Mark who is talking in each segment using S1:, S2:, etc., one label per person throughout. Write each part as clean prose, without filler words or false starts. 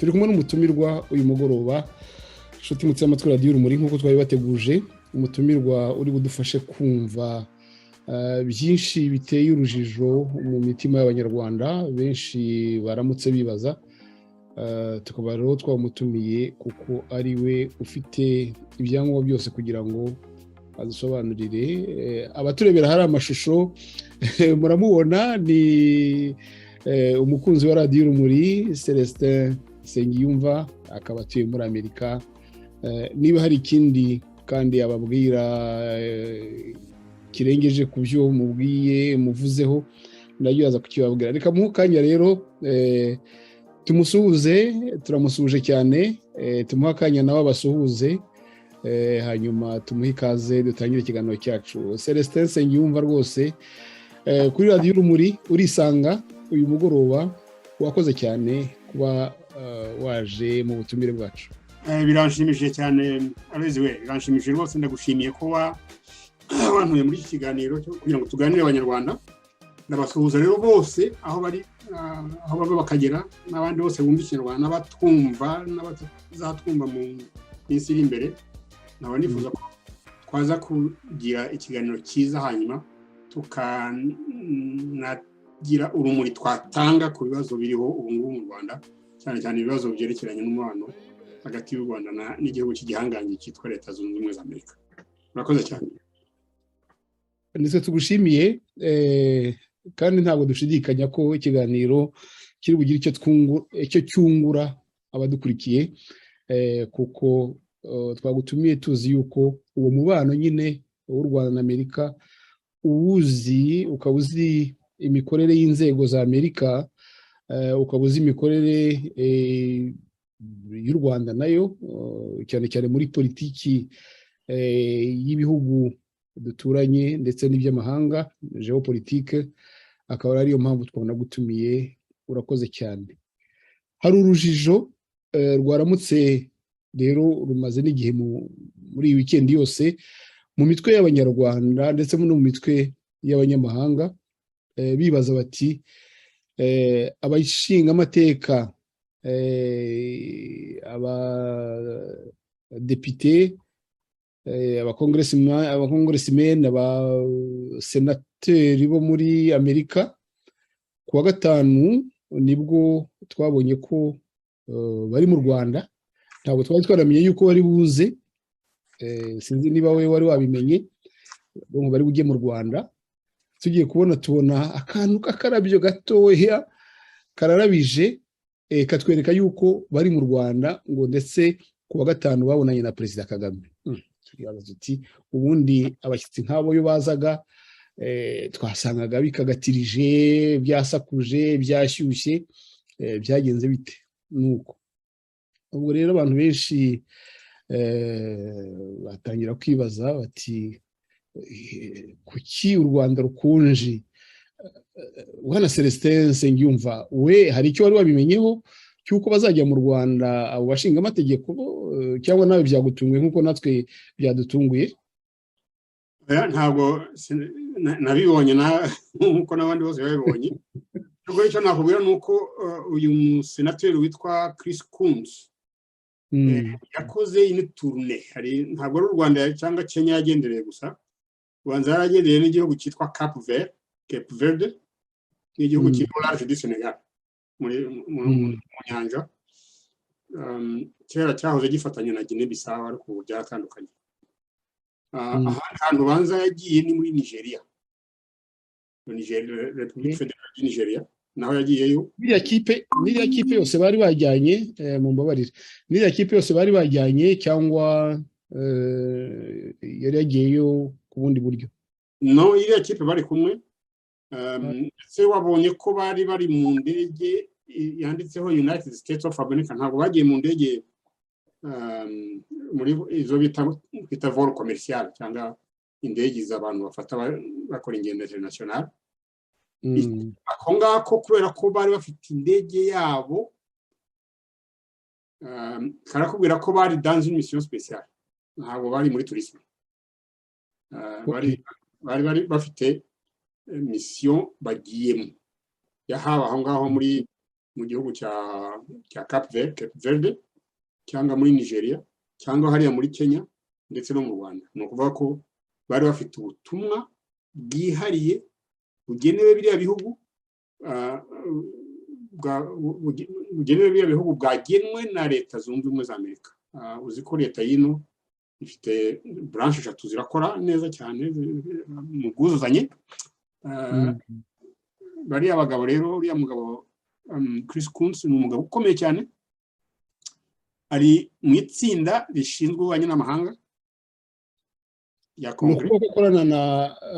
S1: turi kumwe n'umutumirwa uyu mugoroba inshuti mutse amatwi radio Urumuri nkuko twari bateguje umutumirwa uri budufashe kumva byinshi biteye urujijo mu mitima y'abanyarwanda benshi baramutse bibaza tukaba rero twamutumiye kuko ari we ufite ibyangombwa byose kugira ngo adusobanurire abaturebera hari amashusho muramubona ni umukunzi wa radio Urumuri Celestin Nsengiyumva akaba atuye muri Amerika niba hari ikindi kandi ababwira kirengeje ku byo mubwiye muvuzeho nayo yaza kukibabwira reka muhe kanya rero tumusuhuze turamusuhuje cyane tumuhe kanya nawe abasuhuze hanyuma tumuhe ikaze dutangire ikiganiro cyacu Celestin Nsengiyumva rwose kuri radio Urumuri urisanga uyu mugoroba wakoze cyane kuba waje mu butumire bwacu
S2: biranshimishije cyane areziwe biranshimishije rwose ndagushimiye ko wantuye muri iki kiganiro kugira ngo tuganire abanyarwanda ndabasuhuza rero bose aho bari aho baba bakagera n'abandi bose bumva ikinyarwanda n'abatwumva n'abazatwumva mu minsi iri imbere naba nifuza ko twaza kugira ikiganiro cyiza hanyuma tukanagira urumuri twatanga ku bibazo biriho ubu ngubu mu Rwanda cyane cyane ibibazo byerekeranye n'umubano hagati y'u Rwanda n'igihugu cy'igihangange cyitwa Leta Zunze Ubumwe za Amerika murakoze cyane
S1: nitwe tugushimiye kandi ntabwo dushidikanya ko ikiganiro kiri bugire icyo cyungura abadukurikiye kuko twagutumiye tuzi yuko uwo mubano nyine w'u Rwanda na Amerika uwuzi ukaba uzi imikorere y'inzego za Amerika ukaba uzi imikorere y'u Rwanda nayo cyane cyane muri politiki y'ibihugu duturanye ndetse n'iby'amahanga geopolitique akaba ariyo mpamvu twabona gutumiye urakoze cyane hari urujijo rwaramutse rero rumaze n'igihe muri iyi weekend yose mu mitwe y'abanyarwanda ndetse no mu mitwe y'abanyamahanga bibaza bati abashinga amateka abadepite abakongressmen abasenateri bo muri Amerika kuwa gatanu nibwo twabonye ko bari mu Rwanda ntabwo twari twaramenye yuko bari buze sinzi niba we wari wabimenye ngo bari bujye mu Rwanda tugiye tubona akantu k'akarabyo gatoya kararabije katwereka yuko bari mu Rwanda ngo ndetse kuwa gatanu babonanye na Perezida Kagame tuti ubundi abashyitsi nk'abo yo bazaga twasangaga bikagatirije byasakuje byashyushye byagenze bite nuko ubwo rero abantu benshi batangira kwibaza bati kuki u Rwanda rukunje Bwana Celestin Nsengiyumva we hari icyo wari wabimenyeho cyuko bazajya mu Rwanda abo bashinga amategeko cyangwa nawe byagutunguye nkuko natwe byadutunguye
S2: ntabwo nabibonye nkuko n'abandi bose babibonye ubwo icyo nakubwira nuko uyu musenateri witwa Chris Coons yakoze une tournée ntabwo ari u Rwanda cyangwa Kenya yagendereye gusa ubanza yaragendeye n'igihugu cyitwa Cape Verde n'igihugu cyitwa Large du Senegal mu nyanja kera cyahoze gifatanya na Guinea Bissau ariko ubu byatandukanye ahantu banza yagiye ni muri Nigeria Republique Fédérale du Nigeria naho yagiyeyo
S1: niriya kipe yose bari bajyanye mu mbabarire niriya kipe yose bari bajyanye cyangwa yari yagiyeyo ku bundi buryo
S2: no iriya kipe bari kumwe ndetse wabonye ko bari mu ndege yanditseho United States of America ntabwo bagiye mu ndege muri izo bita vol commercial cyangwa indege z'abantu bafata bakora ingendo international ako ngako kubera ko bari bafite indege yabo karakubwira ko bari dans une mission spéciale ntabwo bari muri tourisme bari bafite mission bagiyemo yahaba aho ngaho muri mu gihugu cya Cape Verde cyangwa muri Nigeria cyangwa hariya muri Kenya ndetse no mu Rwanda. Ni ukuvuga ko bari bafite ubutumwa bwihariye bugenewe biriya bihugu bwagenwe na Leta Zunze Ubumwe za Amerika. Uzi ko leta y'ino ifite branche 3 zirakora neza cyane mu bwuzuzanye. Bariya bagabo rero, uriya mugabo Chris Coons ni umugabo ukomeye cyane, ari mu itsinda rishinzwe ububanyi n'amahanga ya Congress.
S1: Nuko gukorana na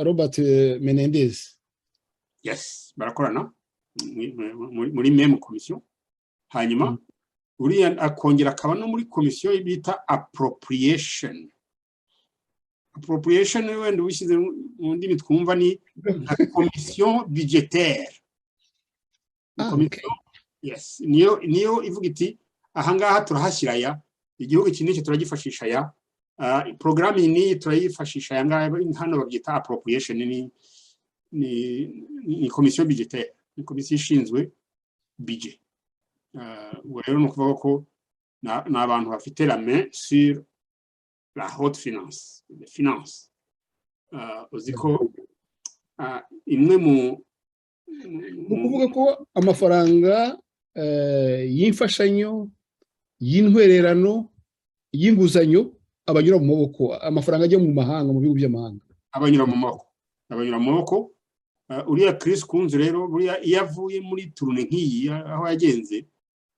S1: Robert Menendez.
S2: Yes, barakorana muri même commission. Hanyuma uriya akongera akaba no muri commission bita appropriation. Appropriation wenda ubishyize mu ndimi twumva ni commission budgétaire. Yes, niyo ivuga iti ahangaha turahashyira ya igihugu iki n'iki turagifashisha ya programme ni turayifashisha ya ngaho hano babyita appropriation. Ni commission budgétaire, ni commission ishinzwe budget. Rero no kuvuga ko na abantu bafite la main sur la haute finance, les finances. Uziko imwe mu
S1: kuvuga ko amafaranga y'imfashanyo, y'intwererano, y'inguzanyo abanyura mu maboko, amafaranga ajya mu mahanga, mu bihugu by'amahanga
S2: abanyura mu maboko. Uriya Chris Coons rero buriya iyo avuye muri turune nk'iyi aho yagenze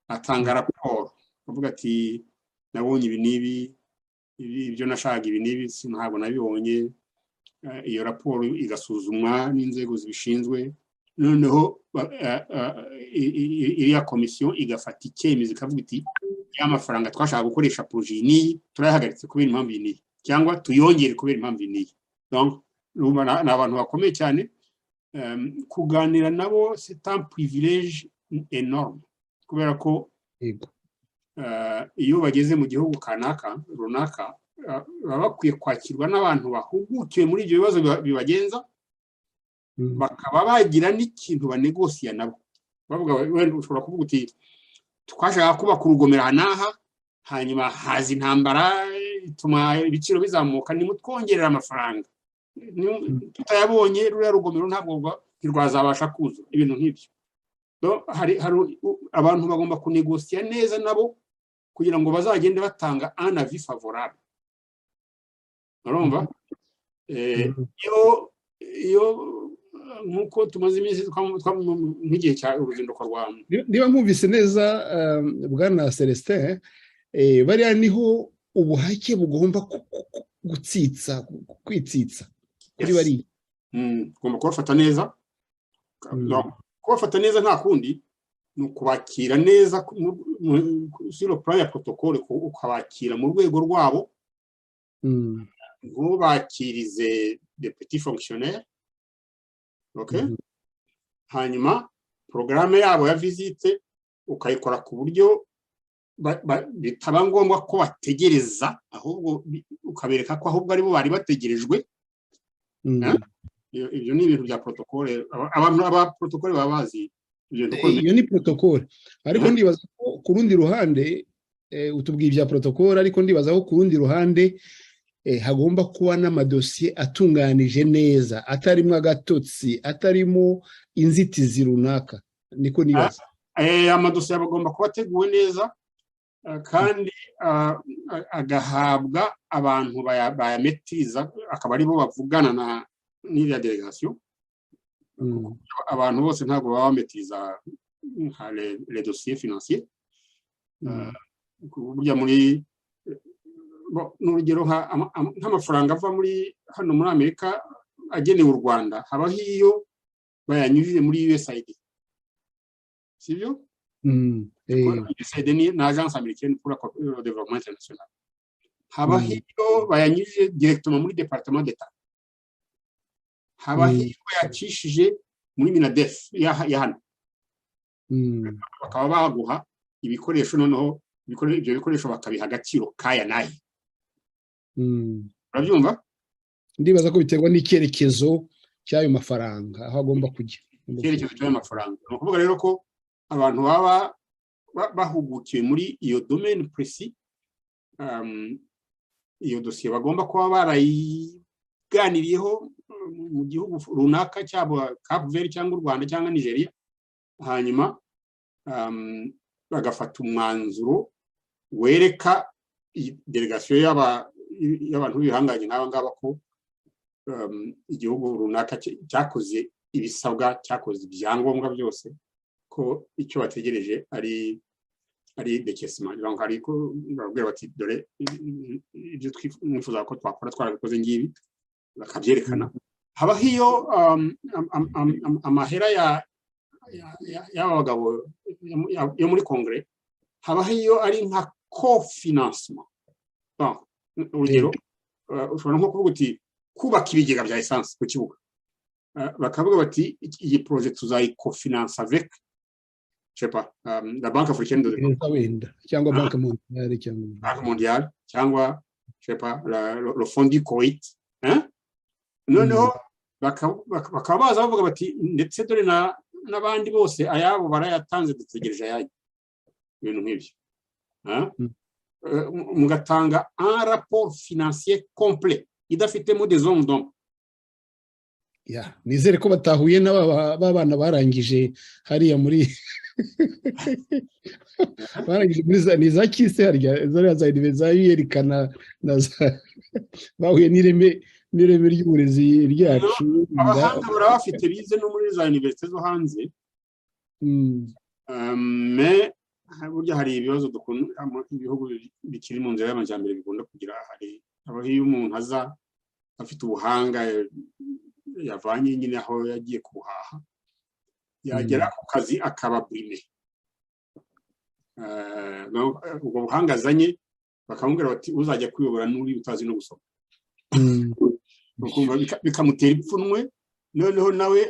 S2: atanga raporo avuga ati nabonye ibi n'ibi, ibyo nashaka ibi n'ibi ntabwo nabibonye. Iyo raporo igasuzumwa n'inzego zibishinzwe, noneho iriya komisiyo igafata icyemezo ikavuga iti ya mafaranga twashaka gukoresha projet ni turayahagaritse kubera impamvu iyi cyangwa tuyongere kubera impamvu iyi. Donc ni abantu bakomeye cyane. Kuganira nabo c'est un privilège énorme kubera ko iyo bageze mu gihugu runaka baba bakwiye kwakirwa n'abantu bahugukiwe muri ibyo bibazo bibagenza, bakaba bagira n'ikintu banegosiya nabo. Bavuga wenda ushobora kuvuga uti twashaka kubaka urugomero n'aha, hanyuma haza intambara ituma ibiciro bizamuka, nimutwongerera amafaranga, tutayabonye ruriya rugomero ntabwo rwazabasha kuzura. Ibintu nk'ibyo hari abantu bagomba kunegosiya neza nabo kugira ngo bazagende batanga un avis favorable. Urumva? Iyo nkuko tumaze iminsi nk'igihe cya uruzinduko rwa
S1: niba nkumvise neza bwana Celestin, bariya niho ubuhake bugomba kwitsitsa kuri bariya.
S2: Ugomba kubafata neza. Kubafata neza nta kundi ni ukubakira neza sur le plan ya protocole, ukabakira mu rwego rwabo, ntubakirize des petits fonctionnaires. Okay? Hanyuma programme yabo ya visite ukayikora ku buryo bitaba ngombwa ko bategereza, ahubwo ukabereka ko ahubwo ari bo bari bategerejwe. Ibyo ni ibintu bya protocole. Abantu aba protocole baba bazi
S1: iyo ni protocole. Ariko ndibaza ko ku rundi ruhande utubwiye ibya protocole, ariko ndibaza ko ku rundi ruhande hagomba kuba n'amadosiye atunganije neza, atarimo agatotsi, atarimo inzitizi runaka. Niko nibaza.
S2: Amadosiye agomba kuba ateguwe neza kandi agahabwa abantu bayametiriza, akaba aribo bavugana n'iriya delegation. Abantu bose ntabwo baba bametiriza les dossiers financiers. Burya muri n'urugero nk'amafaranga ava muri hano muri Amerika agenewe u Rwanda, habaho iyo bayanyujije muri USAID, sibyo? USAID ni agence américaine pour le développement international. Habaho iyo bayanyujije directement muri département d'état, habaho iyo bayacishije muri Minadef ya hano. Bakaba baguha ibikoresho, noneho ibyo bikoresho bakabiha agaciro kaya naye. Urabyumva?
S1: Ndibaza ko biterwa n'icyerekezo cy'ayo mafaranga aho agomba kujya.
S2: Icyerekezo cy'ayo mafaranga. Ni ukuvuga rero ko abantu baba bahugukiwe muri iyo domaine précis, iyo dosiye bagomba kuba barayiganiriyeho mu gihugu runaka cyaba Cape Verde cyangwa u Rwanda cyangwa Nigeria, hanyuma bagafata umwanzuro wereka delegation y'abantu bihanganye n'aba ngaba ko igihugu runaka cyakoze ibisabwa, cyakoze ibyangombwa byose, ko icyo bategereje ari dekesima. Donc ariko babwira bati dore ibyo twifuza ko twakora twarabikoze ngibi, bakabyerekana. Habaho iyo amahera y'abagabo yo muri kongere, habaho iyo ari nka co-financement. Urugero, ushobora nko kuvuga uti kubaka ibigega bya essence ku kibuga, bakavuga bati iyi projet tuzayi-cofinance avec je sais pas la Banque africaine de développement
S1: cyangwa Banque
S2: mondiale cyangwa je sais pas le Fonds du Koweït, noneho bakaba baza bavuga bati ndetse dore n'abandi bose ayabo barayatanze dutegereje ayayo, ibintu nk'ibyo. Mugatanga un rapport financier complet idafitemo des zones d'ombre.
S1: Nizere ko batahuye n'abana barangije hariya muri barangije muri za kise harya za universite yerekana bahuye n'ireme ry'uburezi ryacu.
S2: Abahanga barabafite bize no muri za universite zo hanze, mais burya hari ibibazo dukunda ibihugu bikiri mu nzira y'amajyambere bikunda kugira. Hari aho iyo umuntu aza afite ubuhanga yavanye nyine aho yagiye kuhaha, yagera ku kazi akaba brime, ubwo buhanga azanye bakamubwira bati uzajya kwiyobora n'uri utazi no gusoma, bikamutera ipfunwe. Noneho nawe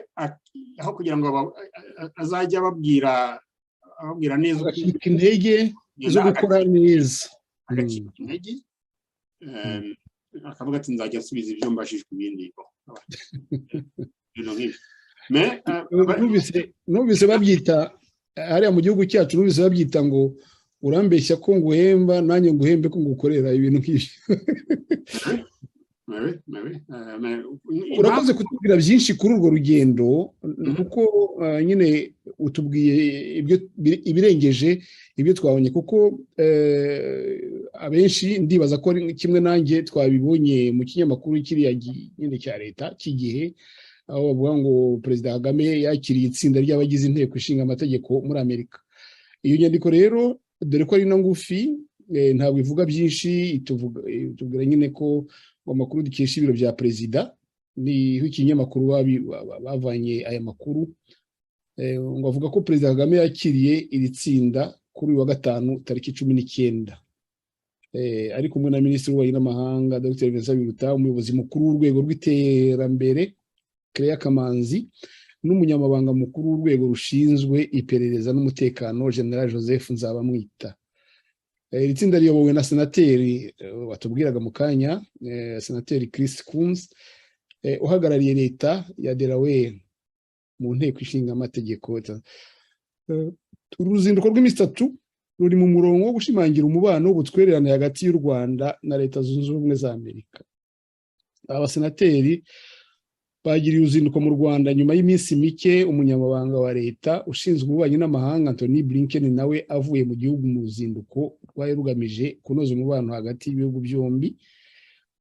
S2: aho kugira ngo azajya ababwira neza
S1: intege zo gukora neza,
S2: agacika intege, akavuga ati nzajya nsubiza ibyo mbashijwe ibindi.
S1: Numvise babyita hariya mu gihugu cyacu, numvise babyita ngo urambeshya ko nguhemba nanjye nguhembe ko ngukorera ibintu nk'ibyo. Urakoze kutubwira byinshi kuri urwo rugendo, kuko nyine utubwiye ibirengeje ibyo twabonye, kuko abenshi ndibaza ko kimwe nanjye twabibonye mu kinyamakuru kiriya nyine cya leta cy'igihe, aho bavuga ngo Perezida Kagame yakiriye itsinda ry'abagize inteko ishinga amategeko muri Amerika. Iyo nyandiko rero dore ko ari na ngufi, ntabwo ivuga byinshi, itubwira nyine ko amakuru dukesha ibiro bya perezida, niho ikinyamakuru bavanye aya makuru, ngo avuga ko Perezida Kagame yakiriye iri tsinda kuri uyu wa gatanu tariki 19, ari kumwe na Minisitiri w'Ububanyi n'Amahanga Dr. Vincent Biruta, umuyobozi mukuru w'urwego rw'iterambere Claire Kamanzi, n'umunyamabanga mukuru w'urwego rushinzwe iperereza n'umutekano General Joseph Nzabamwita. Iri tsinda riyobowe na senateri watubwiraga mu kanya, senateri Chris Coons, uhagarariye leta ya Delaware mu nteko ishinga amategeko. Uruzinduko rw'iminsi 3 ruri mu murongo wo gushimangira umubano w'ubutwererane hagati y'u Rwanda na Leta Zunze Ubumwe za Amerika. Abasenateri bagiriye uruzinduko mu Rwanda nyuma y'iminsi mike umunyamabanga wa leta ushinzwe ububanyi n'amahanga Anthony Blinken nawe avuye mu gihugu mu ruzinduko rwari rugamije kunoza umubano hagati y'ibihugu byombi,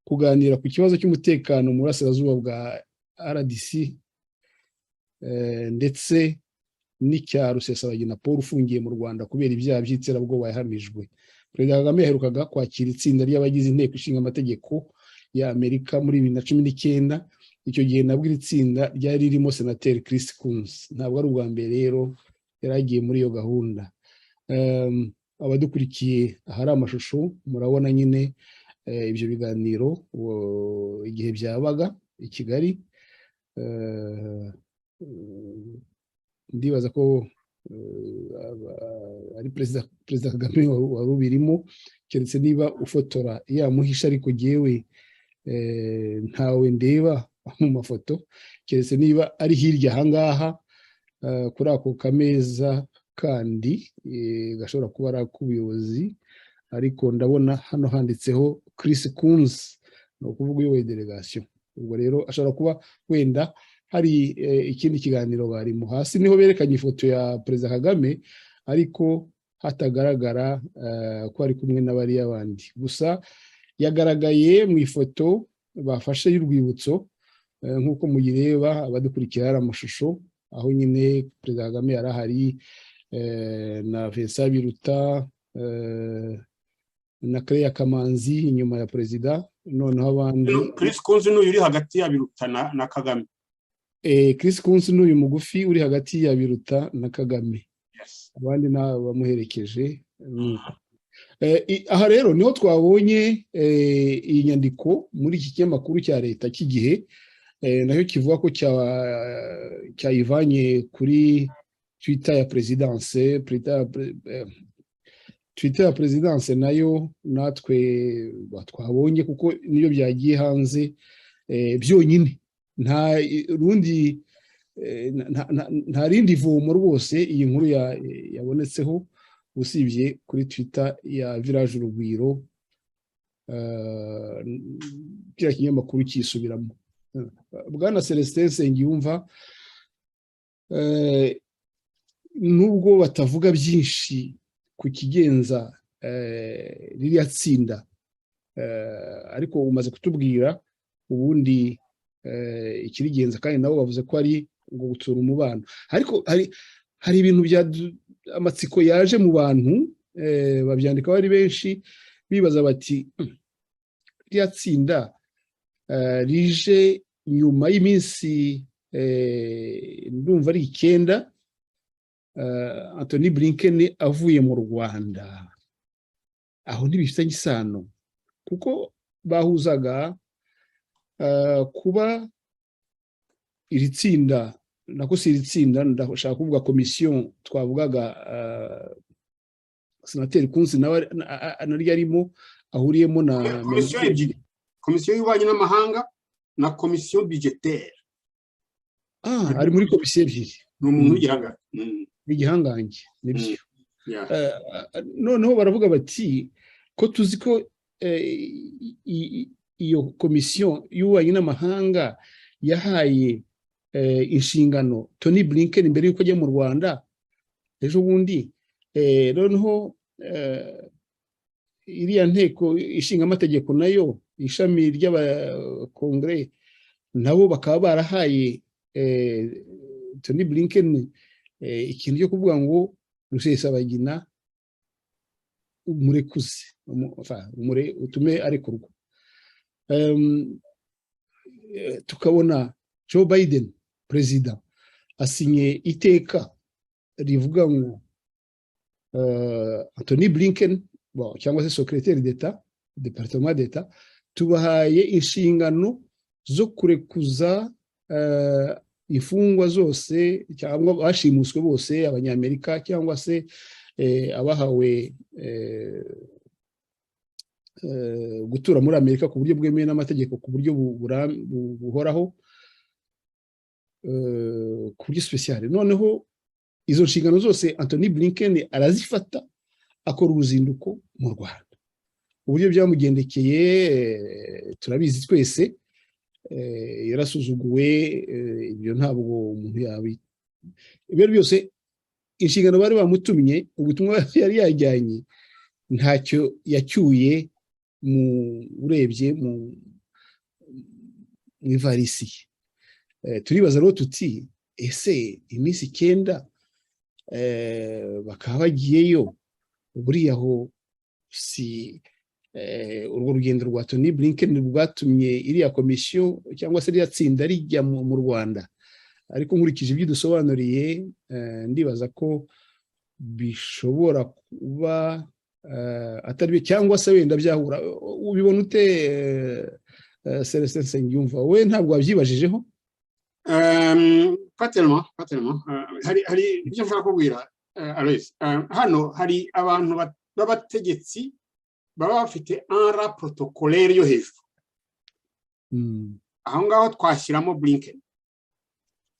S1: kuganira ku kibazo cy'umutekano mu burasirazuba bwa RDC ndetse n'icya Rusesabagina Paul ufungiye mu Rwanda kubera ibyaha by'iterabwoba yahamijwe. Perezida Kagame yaherukaga kwakira itsinda ry'abagize inteko ishinga amategeko ya Amerika muri 2019. Icyo gihe nabwo iri tsinda ryari ririmo senateri Chris Coons. Ntabwo ari ubwa mbere rero yaragiye muri iyo gahunda. Abadukurikiye ahari amashusho murabona nyine ibyo biganiro igihe byabaga i Kigali. Ndibaza ko ari Perezida Kagame wari ubirimo, keretse niba ufotora yamuhisha, ariko jyewe ntawe ndeba mu mafoto, keretse niba ari hirya ahangaha kuri ako kameza kandi gashobora kuba ari ak'ubuyobozi, ariko ndabona hano handitseho Chris Coons, ni ukuvuga uyoboye delegation. Ubwo rero ashobora kuba wenda hari ikindi kiganiro barimo. Hasi niho berekanye ifoto ya Perezida Kagame, ariko hatagaragara ko ari kumwe n'abari abandi. Gusa yagaragaye mu ifoto bafashe y'urwibutso, nk'uko muyireba abadukurikira hari amashusho, aho nyine Perezida Kagame yari ahari na Vincent Biruta na Claire Kamanzi inyuma ya Perezida, noneho abandi.
S2: Chris Coons n'uyu uri hagati ya Biruta na Kagame.
S1: Chris Coons n'uyu mugufi uri hagati ya Biruta na Kagame.
S2: Yes.
S1: Abandi bamuherekeje. Aha rero niho twabonye iyi nyandiko muri iki kinyamakuru cya leta cy'igihe, nayo kivuga ko cyayivanye kuri Twitter ya Presidence. Twitter ya Presidence nayo natwe twabonye kuko niyo byagiye hanze byonyine, nta rindi vomo rwose iyi nkuru yabonetseho usibye kuri Twitter ya Village Urugwiro, kiriya kinyamakuru kisubiramo. Bwana Celestin Nsengiyumva, nubwo batavuga byinshi ku kigenza ririya tsinda, ariko umaze kutubwira ubundi ikirigenza, kandi nabo bavuze ko ari ngo gutsura umubano. Ariko hari ibintu bya amatsiko yaje mu bantu, babyandikaho ari benshi bibaza bati ririya tsinda rije nyuma y'iminsi ndumva ari 9 Anthony Blinken avuye mu Rwanda. Aho ntibifitanye isano kuko bahuzaga kuba iri tsinda, nako si iri tsinda, ndashaka kuvuga komisiyo twavugaga Senateri Kunsi nari arimo ahuriyemo na
S2: komisiyo ebyiri, komisiyo y'ububanyi n'amahanga na komisiyo budgetaire.
S1: Ari muri komisiyo ebyiri.
S2: Ni umuntu
S1: w'igihangange nibyo. Noneho baravuga bati ko tuzi ko iyo komisiyo y'ububanyi n'amahanga yahaye inshingano Tony Blinken mbere y'uko ajya mu Rwanda ejo bundi, noneho iriya nteko ishinga amategeko nayo ishami ry'abakongere nabo bakaba barahaye Tony Blinken ikintu cyo kuvuga ngo Rusesabagina umurekuze, utume arekurwa. Tukabona Joe Biden perezida asinye iteka rivuga ngo Anthony Blinken cyangwa se secrétaire d'État, département d'État, tubahaye inshingano zo kurekuza imfungwa zose cyangwa bashimuswe bose, abanyamerika cyangwa se abahawe gutura muri Amerika ku buryo bwemewe n'amategeko, ku buryo buhoraho, ku buryo special. Noneho izo nshingano zose Anthony Blinken arazifata, akora uruzinduko mu Rwanda. Uburyo byamugendekeye turabizi twese, yarasuzuguwe, ibyo ntabwo umuntu yabi. Ibyo byose inshingano bari bamutumye, ubutumwa yari yajyanye ntacyo yacyuye urebye mu ivarisi. Turibaza rero tuti ese iminsi 9 bakaba bagiyeyo, buriya aho si urwo rugendo rwa Tony Blinken rwatumye iriya komisiyo cyangwa se iriya tsinda rijya mu Rwanda. Ariko nkurikije ibyo dusobanuriye, ndibaza ko bishobora kuba atari cyangwa se wenda byahura. Ubibona ute Celestin Nsengiyumva, we ntabwo wabyibajijeho?
S2: Pas tellement. Hari ibyo nshaka kubwira Aloys. Hano hari abantu b'abategetsi baba bafite un protocolaire yo hejuru. Aho ngaho twashyiramo Blinken.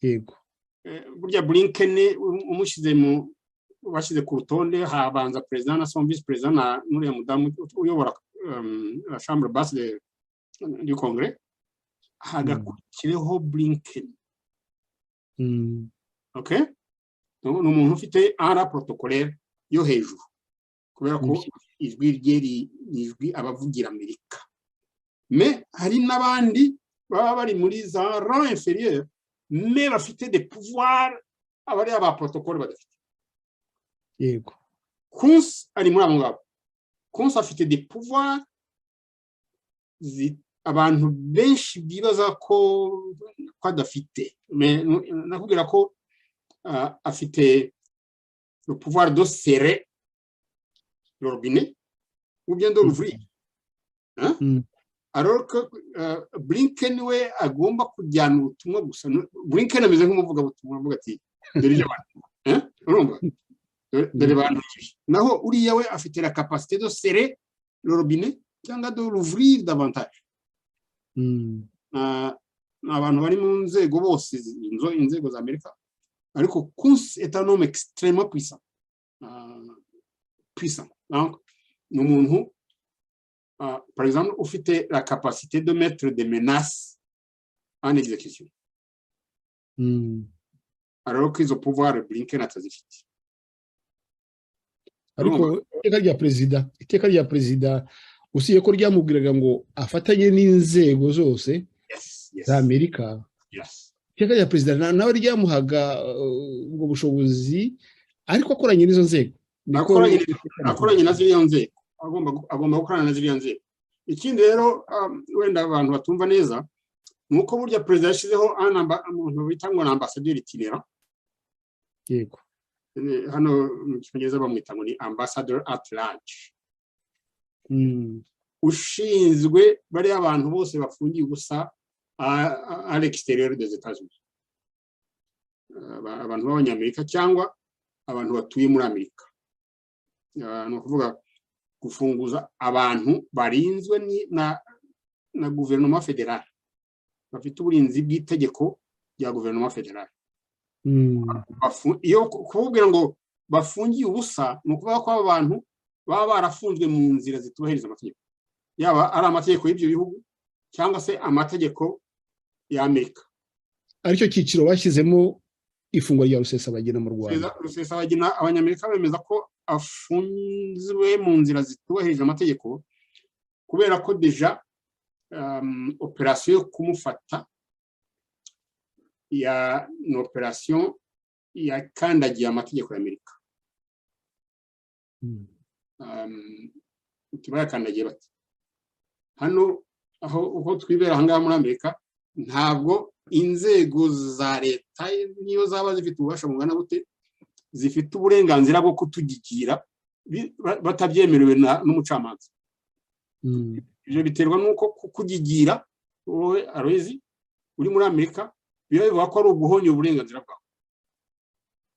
S1: Yego.
S2: Burya Blinken umushyize mu bashyize ku rutonde habanza perezida na son vice perezida na n'uriya mudamu uyobora la chambre basse du congrès hagakurikireho Blinken. Okay, ni umuntu ufite ara protocolaire yo hejuru kubera ko ijwi rye ni ijwi abavugira Amerika. Mais hari n'abandi baba bari muri za rang inférieur mais bafite des pouvoirs abari aba protocole badafite.
S1: Yego.
S2: Kunz ari muri abo ngabo. Kunz afite des pouvoirs abantu benshi bibaza ko adafite. Mais nakubwira ko afite le pouvoir de serrer le robinet ou bien de l'ouvrir. Hein? Alors que Blinken we agomba kujyana ubutumwa gusa. Blinken ameze nk'umuvuga butumwa avuga ati dore abantu urumva dore abantu naho uriya we afite la capacité de serrer le robinet cyangwa de l'ouvrir davantage. Abantu bari mu nzego bose inzego za Amerika ariko Kunz est un homme extrêmement puissant. Donc ni umuntu par exemple ufite la capacité de mettre des menaces en exécution. Alors que izo pouvoir Blinken atazifite.
S1: Ariko iteka rya perezida usiye ko ryamubwiraga ngo afatanye n'inzego zose za Amerika. Iteka rya perezida nawe ryamuhaga ubwo bushobozi ariko akoranye n'izo nzego.
S2: Akoranye na ziriya nzego. Agomba gukorana na ziriya nzego. Ikindi rero wenda abantu batumva neza nuko burya perezida yashizeho umuntu bita ngo ambassadeur itinérant.
S1: Yego.
S2: Hano mu Cyongereza bamwita ngo ni ambassador at large. Ushinzwe bari abantu bose bafungiye ubusa à l'extérieur des États-Unis. Abantu b'abanyamerika cyangwa abantu batuye muri Amerika. No kuvuga gufunguza abantu barinzwe na guverinoma federale bafite uburinzi bw'itegeko rya guverinoma federale. Iyo kuvuga ngo bafungiye ubusa no kuvuga ko abantu baba barafunzwe mu nzira zitubahiriza amategeko yaba ari amategeko y'ibyo bihugu cyangwa se amategeko ya Amerika.
S1: Aricyo cyiciro bashyizemo ifungwa rya Rusesabagina mu Rwanda.
S2: Rusesabagina abanyamerika bemeza ko afunzwe mu nzira zitubahirije amategeko kubera ko deja operation yo kumufata ya operation yakandagiye amategeko ya Amerika. Yakandagiye bati hano aho twibera ahangaha muri Amerika ntabwo inzego za leta niyo zaba zifite ububasha bungana gute zifite uburenganzira bwo kutugigira batabyemerewe n'umucamanza. Ibyo biterwa nuko kukugigira wowe Aloyizi uri muri Amerika bivuga ko ari uguhonya uburenganzira bwawe.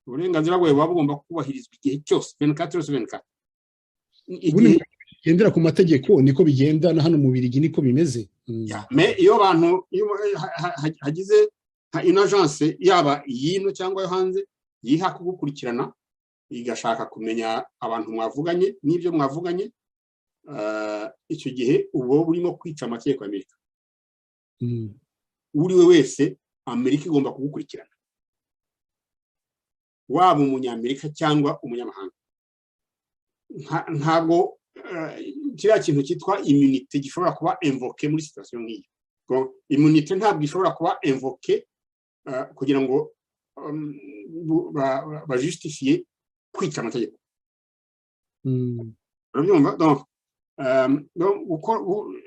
S2: Uburenganzira bwawe buba bugomba kubahirizwa igihe cyose 24/24.
S1: Gendera ku mategeko niko bigenda na hano mu Birigi niko bimeze.
S2: Mais iyo abantu hagize une agence yaba yino cyangwa yo hanze yiha kugukurikirana igashaka kumenya abantu mwavuganye n'ibyo mwavuganye icyo gihe ubo burimo kwica amategeko ya Amerika. Uriwe wese Amerika igomba kugukurikirana waba umunyamerika cyangwa umunyamahanga. Ntabwo kiriya kintu cyitwa immunité gishobora kuba invoqué muri situation nk'iyi. Immunité ntabwo ishobora kuba invoqué kugira ngo bajustifie kwica amategeko. Urabyumva? Donc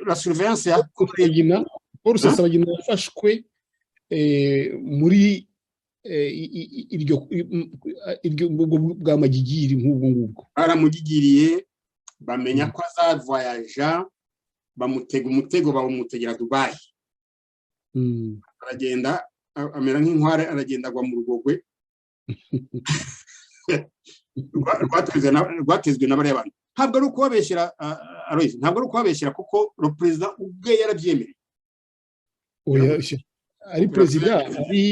S2: la surveillance ya
S1: Rusesabagina yafashwe muri iryo bwa magigiri nk'ubwo ngubwo.
S2: Baramugigiriye bamenya ko azavoyaja bamutega umutego bamutegera Dubai. Aragenda amera nk'inkware aragenda agwa mu rugogwe rwatezwe n'abariya bantu. Ntabwo ari ukubabeshyira Aloyizi, ntabwo ari ukubabeshyira kuko le president ubwe yarabyemereye.
S1: Ari perezida ari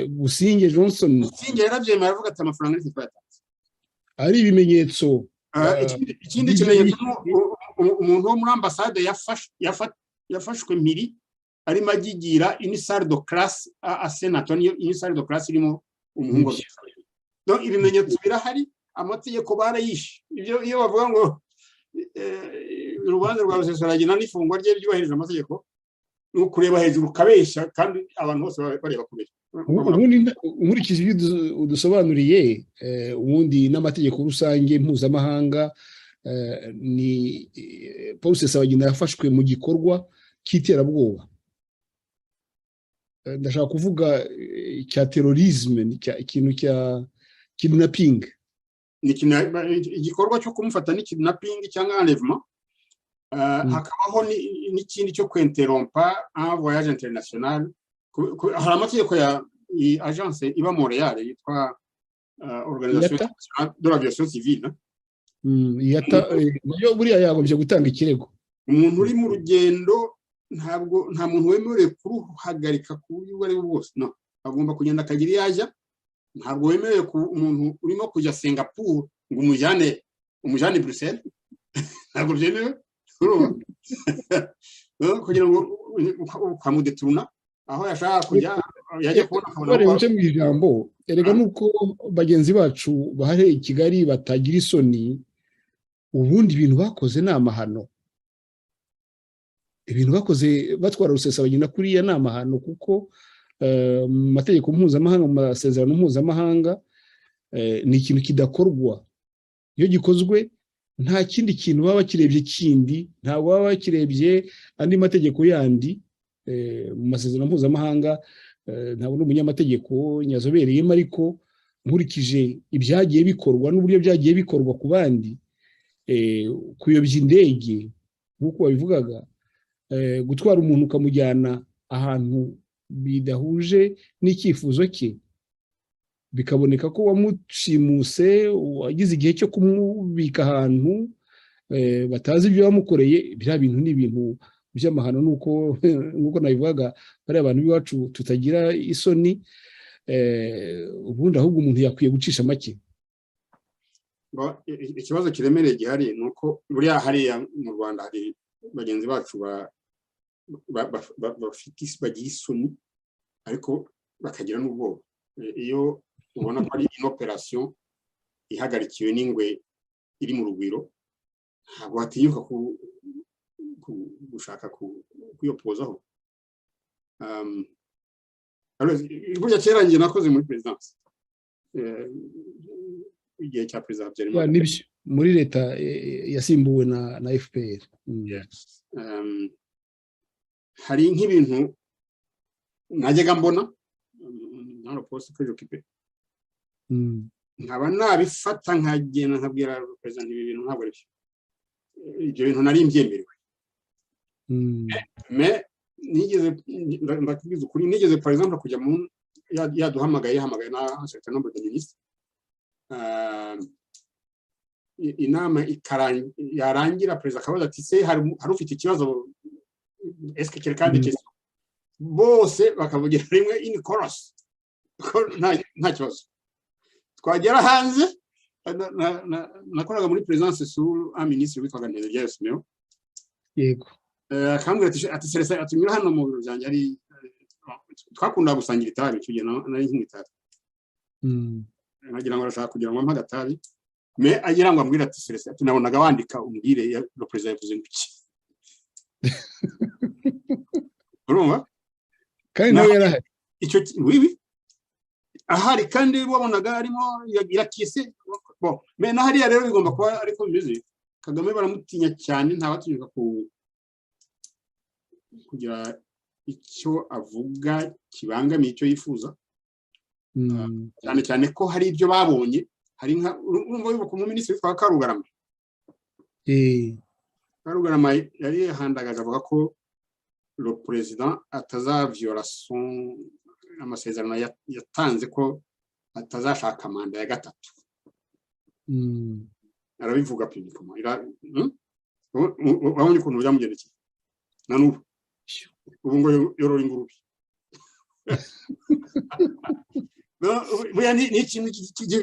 S1: Businge Johnson.
S2: Businge yarabyemeye avuga ati amafaranga ari twayatanze.
S1: ari ibimenyetso
S2: ikindi kimenyetso umuntu wo muri ambasade yafashwe mpiri arimo agigira une salle de classe à Senator, une salle de classe irimo umuhungu. Donc ibimenyetso birahari, amategeko barayishe. Iyo bavuga ngo urubanza rwa Rusesabagina n'ifungwa rye byubahirije amategeko, no kureba hejuru kabesha kandi abantu bose bareba kubesha.
S1: Ubundi nkurikije ibyo udusobanuriye, ubundi n'amategeko rusange mpuzamahanga, ni Paul Rusesabagina yafashwe mu gikorwa cy'iterabwoba. Ndashaka kuvuga cya terorisme, ikintu cya kidnapping.
S2: Igikorwa cyo kumufata ni kidnapping cyangwa enlèvement. Hakabaho n'ikindi cyo kwinterrompa un voyage international. Hari amategeko ya agence iba Montréal yitwa Organisation Internationale de l'Aviation Civile.
S1: Yo buriya yagombye gutanga ikirego.
S2: Umuntu uri mu rugendo nta muntu wemerewe kuruhagarika ku buryo ubwo ari bwo bwose. No, agomba kugenda akagira iyo ajya. Ntabwo wemerewe umuntu urimo kujya Singapore ngo umujyane Bruxelles. Ntabwo byemewe. Kugira ngo ukamudeturuna aho yashaka kujya yajya kubona
S1: akabona mu ijambo. Erega nuko bagenzi bacu bahare i Kigali batagira isoni, ubundi ibintu bakoze ni amahano. Ibintu bakoze batwara Rusesabagina kuriya ni amahano, kuko mu mategeko mpuzamahanga, mu masezerano mpuzamahanga, ni ikintu kidakorwa. Iyo gikozwe nta kindi kintu baba bakirebye kindi, nta baba bakirebye andi mategeko yandi. Mu masezerano mpuzamahanga ntabwo n'umunyamategeko nyazobereyemo, ariko nkurikije ibyagiye bikorwa n'uburyo byagiye bikorwa ku bandi, kuyobya indege nk'uko babivugaga, gutwara umuntu ukamujyana ahantu bidahuje n'icyifuzo cye, bikaboneka ko wamushimuse, wagize igihe cyo kumubika ahantu batazi ibyo wamukoreye. Biriya bintu ni ibintu by'amahano, nuko nabivugaga, bari abantu b'iwacu tutagira isoni. Ubundi ahubwo umuntu yakwiye gucisha make.
S2: Ikibazo kiremereye gihari nuko buriya hariya mu Rwanda hari bagenzi bacu bagira isoni ariko bakagira n'ubwoba. Iyo ubona ko ari inoperation ihagarikiwe n'ingwe iri mu rugwiro, ntabwo watinyuka gushaka kuyopozaho. Burya kera njye nakoze muri presidence, igihe cya perezida Habyarimana.
S1: Nibyo, muri leta yasimbuwe na FPR.
S2: Hari nk'ibintu najyaga mbona na poste que j'occupe, nkaba nabifata nkagenda nkabwira perezida ibi bintu ntabwo ari byo. Ibyo bintu nari mbyemerewe. Mais ndakubwiza ukuri, nigeze par exemple kujya mu yaduhamagaye na certain nombre de ministres, inama yarangira perezida akabaza ati se hari ufite ikibazo, est-ce que quelqu'un a des questions? Bose bakavugira rimwe in chorus, nta kibazo. Twagera hanze, nakoraga muri présidence sur un ministre witwaga Nteziryayo Simeon.
S1: Yego.
S2: Akambwira ati Celestin, ati nyura hano mu biro byanjye, ari twakunda gusangira itabi icyo gihe nari nk'itabi. Nagira ngo arashaka kugira ngo ampa agatabi, mais agira ngo ambwira ati Celestin, ati nabonaga wandika umbwire le président yavuze iki. Urumva?
S1: Kandi nawe yarahari.
S2: Icyo wibi ahari kandi wabonaga arimo yakise. Bon, mais nahari rero bigomba kuba ariko bimeze. Kagame baramutinya cyane, nta batinyuka kugira icyo avuga kibangamiye icyo yifuza. Cyane cyane ko hari ibyo babonye, hari nka urumva yuko mu minisitiri witwa Karugarama. Karugarama yari yahandagaje avuga ko le président atazaviola amasezerano yatanze, ko atazashaka manda ya gatatu. Arabivuga publiquement. Urabona ukuntu byamugendekeye na n'ubu. Ubu ngo yorora ingurube. ni ikintu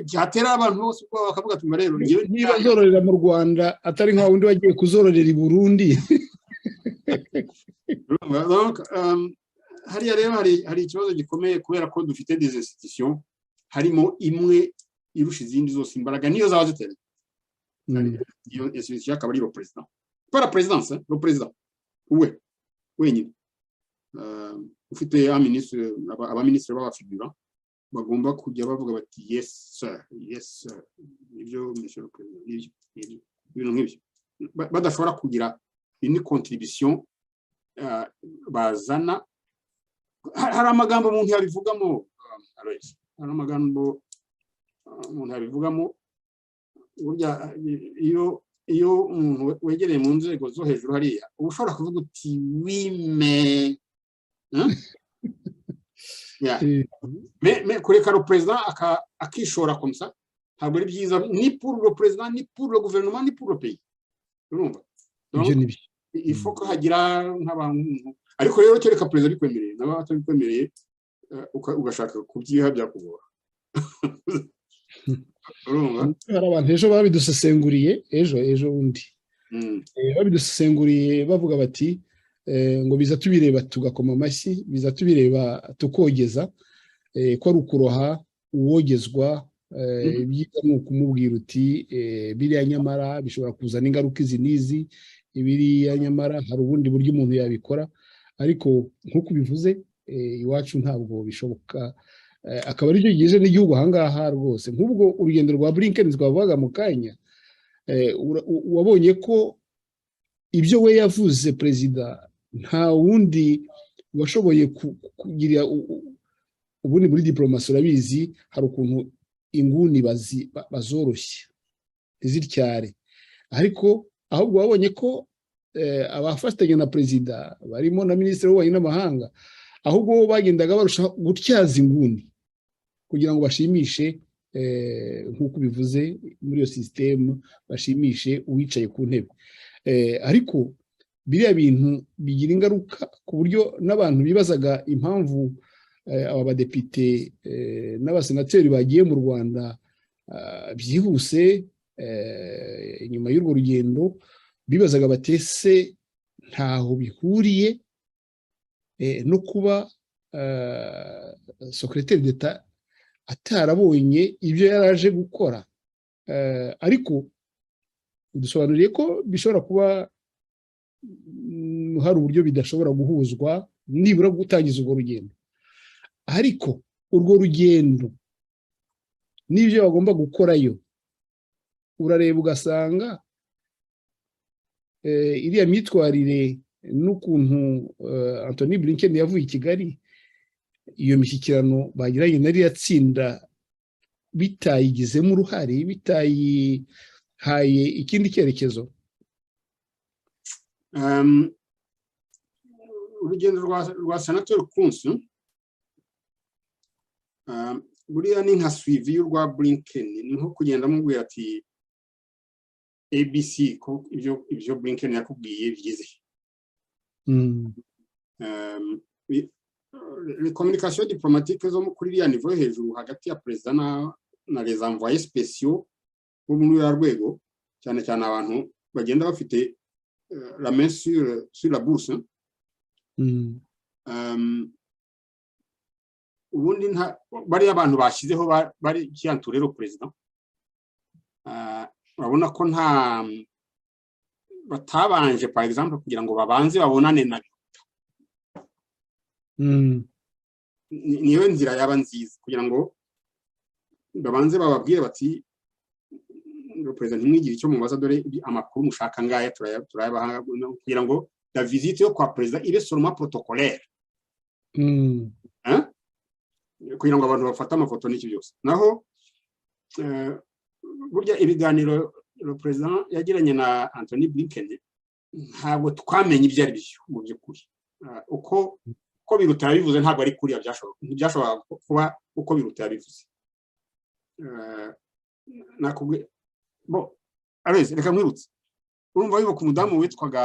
S2: cyatera abantu bose ubwo bakavuga ati rero
S1: niba zororera mu Rwanda atari nka wundi wagiye kuzororera i Burundi.
S2: hariya rero hari ikibazo gikomeye kubera ko dufite des institutions harimo imwe irusha izindi zose imbaraga niyo zaba zitera iyo institution akaba ari le président pas la présidence le président wenyine ufite abaminisitiri b'abafigura bagomba kujya bavuga bati yes sir ibyo monsieur le président ibintu nk'ibyo badashobora kugira une contribution bazana. Hari amagambo umuntu yabivugamo hari amagambo umuntu yabivugamo burya iyo umuntu wegereye mu nzego zo hejuru hariya ushobora kuvuga uti wime kureka le président akishora comme ça ntabwo ari byiza ni pour le président ni pour le gouvernement ni pour le pays urumva il faut ko hagira nk'abantu ariko rero kereka président bikwemereye n'abatabikwemereye ugashaka kubyiha byakugora.
S1: Hari abantu ejo babidusesenguriye ejo undi babidusesenguriye bavuga bati ngo biza tubireba tugakoma amashyi biza tubireba tukogeza ko ari ukuroha uwogezwa ibyiza ni ukumubwira uti biriya nyamara bishobora kuzana ingaruka izi n'izi biriya nyamara hari ubundi buryo umuntu yabikora ariko nk'uko bivuze iwacu ntabwo bishoboka akaba aricyo gize n'igihugu ahangaha rwose nk'ubwo urugendo rwa Blinken twavugaga mu kanya wabonye ko ibyo we yavuze perezida nta wundi washoboye kugira ubundi muri diplomasi urabizi hari ukuntu inguni bazoroshye ntizityaре ariko ahubwo wabonye ko abafatanya na perezida barimo na minisitiri w'ububanyi n'amahanga ahubwo bagendaga barusha gutyaza inguni kugira ngo bashimishe nk'uko bivuze muri iyo sisitemu bashimishe uwicaye ku ntebe ariko biriya bintu bigira ingaruka ku buryo n'abantu bibazaga impamvu aba badepite n'abasenateri bagiye mu Rwanda byihuse nyuma y'urwo rugendo bibazaga batese ntaho bihuriye no kuba secrétaire d'État atarabonye ibyo yaraje gukora ariko dusobanuriye ko bishobora kuba hari uburyo bidashobora guhuzwa nibura gutangiza urwo rugendo ariko urwo rugendo n'ibyo bagomba gukorayo urareba ugasanga iriya myitwarire n'ukuntu Anthony Blinken yavuye i Kigali iyo mishyikirano bagiranye na ririya tsinda bitayigizemo uruhare bitayihaye ikindi cyerekezo.
S2: Urugendo rwa Senator Kunsi buriya ni nka suivi y'urwa Blinken ni nko kugenda mubwira ati ABC ko ibyo Blinken yakubwiye byize les communications diplomatiques zo kuri iriya niveau hejuru hagati ya perezida na les envoyés spéciaux bo muri ya rwego cyane cyane abantu bagenda bafite la main sur la bourse ubundi bari abantu bashyizeho bari cyanture rero perezida urabona ko nta batabanje par exemple kugira ngo babanze babonane na niyo nzira yaba nziza kugira ngo babanze bababwire bati perezida ntimwigire icyo mubaza dore amakuru mushaka ngaya turayabaha kugira ngo la visite yo kwa perezida ibe seulement protocolaire kugira ngo abantu bafate amafoto n'iki byose naho burya ibiganiro le président yagiranye na Anthony Blinken ntabwo twamenye ibyo ari byo mu by'ukuri uko biruta bivuze ntabwo ari kuri byashobora kuba uko biruta bivuze nakubwe bo areze reka mwirutse urumva bivuga umudamu witwaga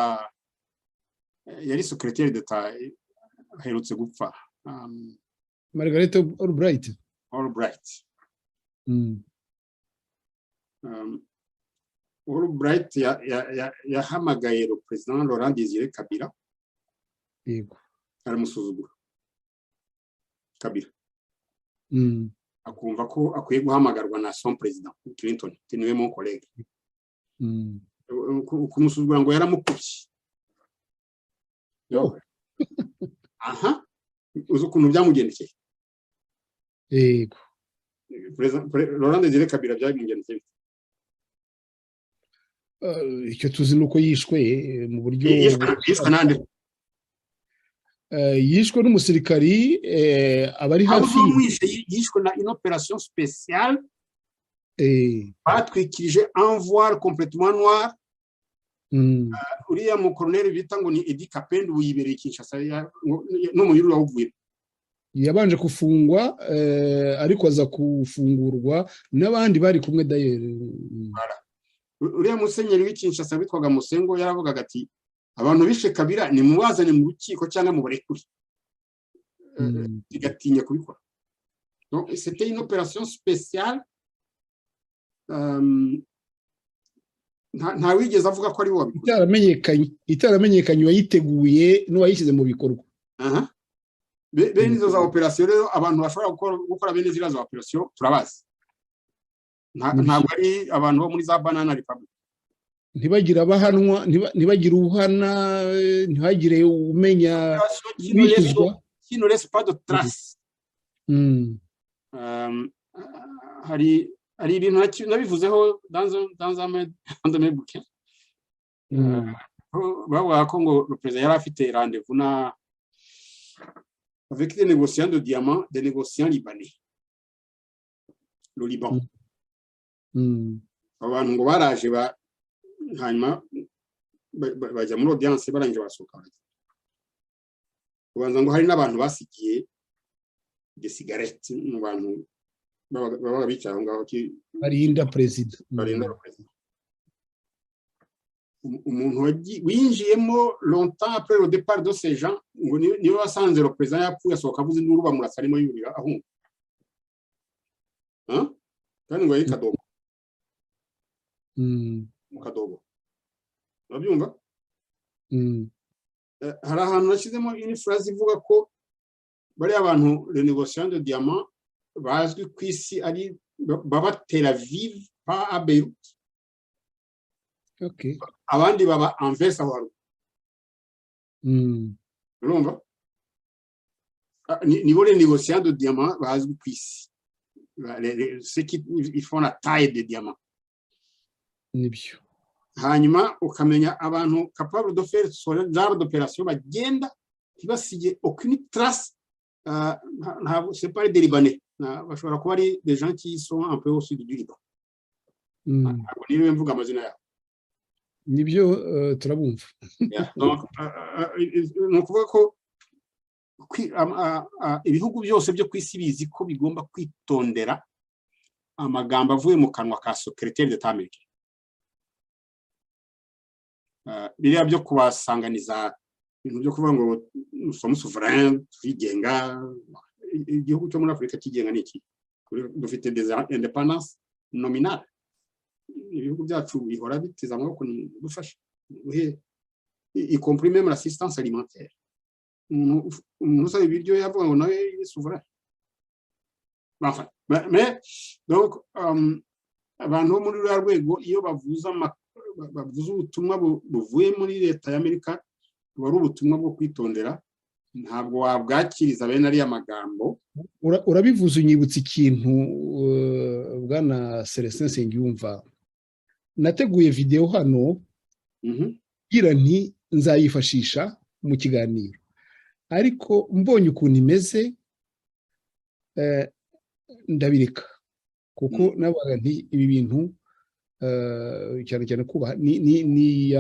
S2: yari secrétaire d'État aherutse gupfa
S1: Margaret Albright
S2: Albright. Albright yahamagaye Perezida Laurent Désiré Kabila aramusuzugura Kabila akumva ko akwiye guhamagarwa na son president Clinton niwe mon collègue kumusuzugura ngo yaramukubye aha uzi ukuntu byamugendekeye
S1: yego
S2: Laurent Désiré Kabila byamugendekeye
S1: icyo tuzi nuko yishwe mu buryo
S2: yishwe nande
S1: yishwe n'umusirikari abari hafi
S2: yishwe na une opération spéciale batwikirije un voile complètement noir uriya mu colonel bita ngo ni Edi Kapende uyibereye Kinshasa no mu yuru wavuye
S1: yabanje kufungwa ariko aza kufungurwa n'abandi bari kumwe dayere
S2: uriya musenyeri w'Kinshasa witwaga Musengo yaravugaga ati abantu bishe Kabila ni mubazane mu rukiko cyangwa mu barekuri igatinya kubikora donc c'était une opération spéciale nta wigeze avuga ko ari wo itaramenyekanye wayiteguye n'uwayishyize mu bikorwa bene izo za operation rero abantu bashobora gukora bene ziriya za operation turabazi ntabwo ari abantu bo muri za Banana Republic
S1: ntibagire abahanwa ntibagire uhana ntihagire umenya
S2: bishyuzwa kino laisse pas de trace hari ibintu nabivuzeho dans un bouquin bavuga ko ngo le président yari afite rendez-vous na avec des négociants de diamants des négociants libanais le Liban abantu ngo baraje hanyuma bajya muri audience barangije basohoka ubanza ngo hari n'abantu basigiye des cigarettes mu bantu baba bicaye aho ngaho
S1: barinda president
S2: umuntu winjiyemo longtemps après le départ de ces gens ngo niwe wasanze le président yapfuye asohoka avuze induru bamurasa arimo yurira ahunga kandi ngo yikadogo mu kadogo urabyumva hari ahantu nashyizemo une phrase ivuga ko bari abantu les négociants de diamant bazwi ku isi ari baba Tel Aviv pas à Beyrouth abandi baba Anvers aho haruguru urumva nibo les négociants de diamant bazwi ku isi ceux qui font la taille des diamants
S1: nibyo
S2: hanyuma ukamenya abantu capable de faire ce genre d'opération bagenda ntibasige aucune trace c'est pas des Libanais bashobora kuba ari des gens qui sont un peu au sud du Liban niwe mvuga amazina yabo
S1: nibyo turabumva
S2: donc ni ukuvuga ko ibihugu byose byo ku isi bizi ko bigomba kwitondera amagambo avuye mu kanwa ka secrétaire d'État américain biriya byo kubasanganiza ibintu byo kuvuga ngo sommes souverains twigenga igihugu cyo muri Afurika kigenga n'iki dufite des indépendances nominale ibihugu byacu bihora biteza amaboko gufasha y compris même l'assistance alimentaire umuntu usaba ibiryo yavuga ngo nawe est souverain enfin mais donc abantu bo muri rwa rwego iyo bavuze ubutumwa buvuye muri leta y'Amerika wari ubutumwa bwo kwitondera ntabwo wabwakiriza bene ariya magambo
S1: urabivuze unyibutsa ikintu bwana Celestin Nsengiyumva nateguye video hano gira nti nzayifashisha mu kiganiro ariko mbonye ukuntu imeze ndabireka kuko nabaga nti ibi bintu cyane cyane kuba ni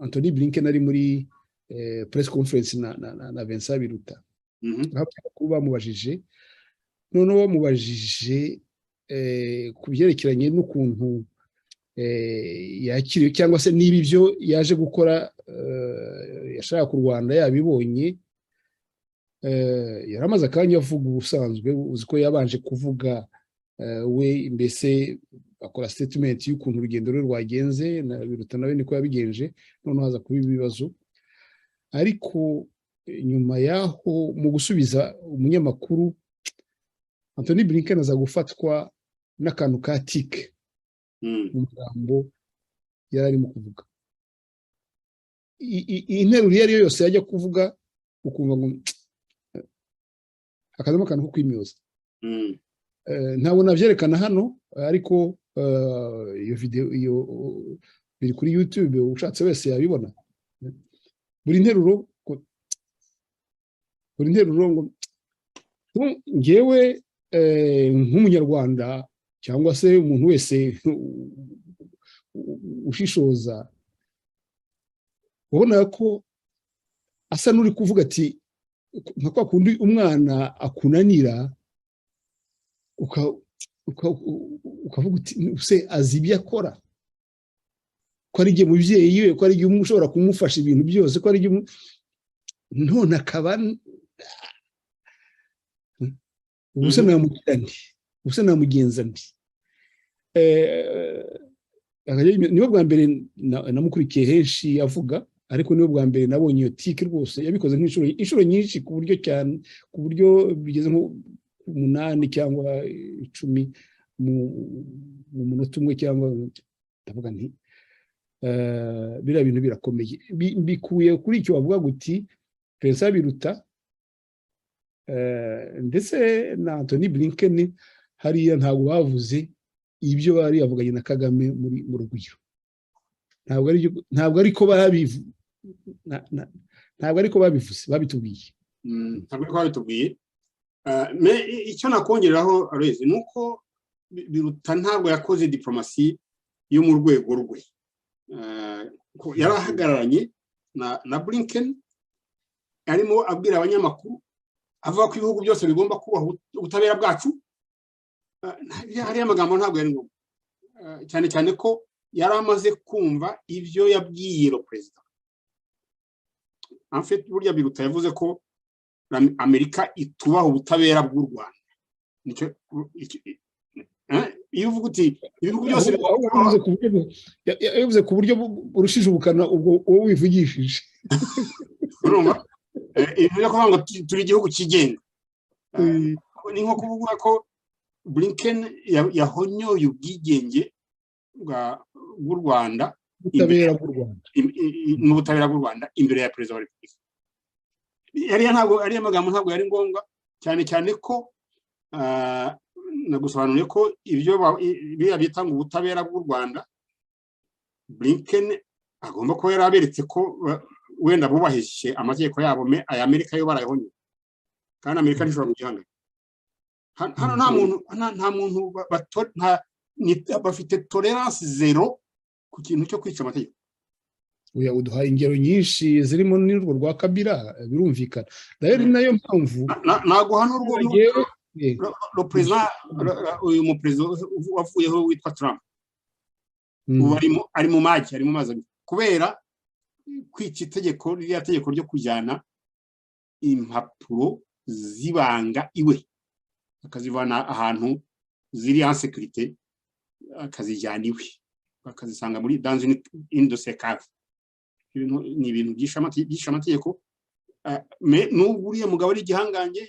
S1: Anthony Blinken ari muri press conference na Vincent Biruta kuba bamubajije noneho bamubajije ku byerekeranye n'ukuntu yakiriye cyangwa se niba ibyo yaje gukora yashaka ku Rwanda yabibonye yari amaze akanya avuga ubusanzwe uzi ko yabanje kuvuga we mbese akora statement y'ukuntu urugendo rwe rwagenze na Biruta nawe niko yabigenje noneho haza kuba ibibazo ariko nyuma yaho mu gusubiza umunyamakuru Anthony Blinken aza gufatwa n'akantu ka tique mu magambo yari arimo kuvuga interuro iyo ari yo yose yajya kuvuga ukumva ngo akazamo akantu ko kwimyoza ntabwo nabyerekana hano ariko iyo video iyo biri kuri YouTube ushatse wese yabibona buri nteruro ngo ngewe nk'umunyarwanda cyangwa se umuntu wese ushishoza ubona ko asa n'uri kuvuga ati nka kwa kundi umwana akunanira ukavuga uti se azi ibyo akora ko ari igihe mubyeyi we ko ari igihe ushobora kumufasha ibintu byose ko ari igihe none akaba ubuse namugenza ndi nibo bwa mbere namukurikiye henshi avuga ariko nibo bwa mbere nabonye iyo tike rwose yabikoze inshuro nyinshi ku buryo bigeze nko 8 cyangwa 10 mu munota umwe cyangwa ndavuga nti biriya bintu birakomeye bikuye kuri icyo bavuga guti Vincent Biruta ndetse na Anthony Blinken hariya ntabwo bavuze ibyo bari yavuganye na Kagame mu rugwiro ntabwo ariko babivuze babitubwiye
S2: ntabwo ariko babitubwiye icyo nakongeraho Aloys ni uko Biruta ntabwo yakoze diplomasi yo mu rwego rwe yari ahagararanye na Blinken arimo abwira abanyamakuru avuga ko ibihugu byose bigomba kubaha ubutabera bwacu hariya amagambo ntabwo yari ngombwa cyane cyane ko yari amaze kumva ibyo yabwiye perezida en fait burya Biruta yavuze ko Amerika itubaha ubutabera bw'u Rwanda nicyo iyo uvuga uti ibihugu byose yavuze ku buryo burushije ubukana ubwo wowe wivugishije urumva ibyo kuvuga ngo turi igihugu kigenga ni nko kuvuga ko Blinken yahonyoye ubwigenge bw'u Rwanda n'ubutabera bw'u Rwanda imbere ya perezida wa Repubulika ariya magambo ntabwo yari ngombwa cyane cyane ko nagusobanuriye ko ibyo bitanga ubutabera bw'u Rwanda Blinken agomba kuba yaraberetse ko wenda bubahishije amategeko yabo aya Amerika yo barayihonye kandi Amerika ntishobora kugihanga hano nta muntu bafite tolerance zero ku kintu cyo kwica amategeko
S1: uya uduha ingero nyinshi zirimo n'urwo rwa Kabila birumvikana rero nayo mpamvu
S2: nago hano uyu muperezida wavuyeho witwa Trump ari mu mazi kubera kwica itegeko ririya tegeko ryo kujyana impapuro zibanga iwe akazivana ahantu ziri en sécurité akazijyana iwe bakazisanga muri dans une de ses caves ni ibintu byisha amategeko n'ubwo uriya mugabo ari igihangange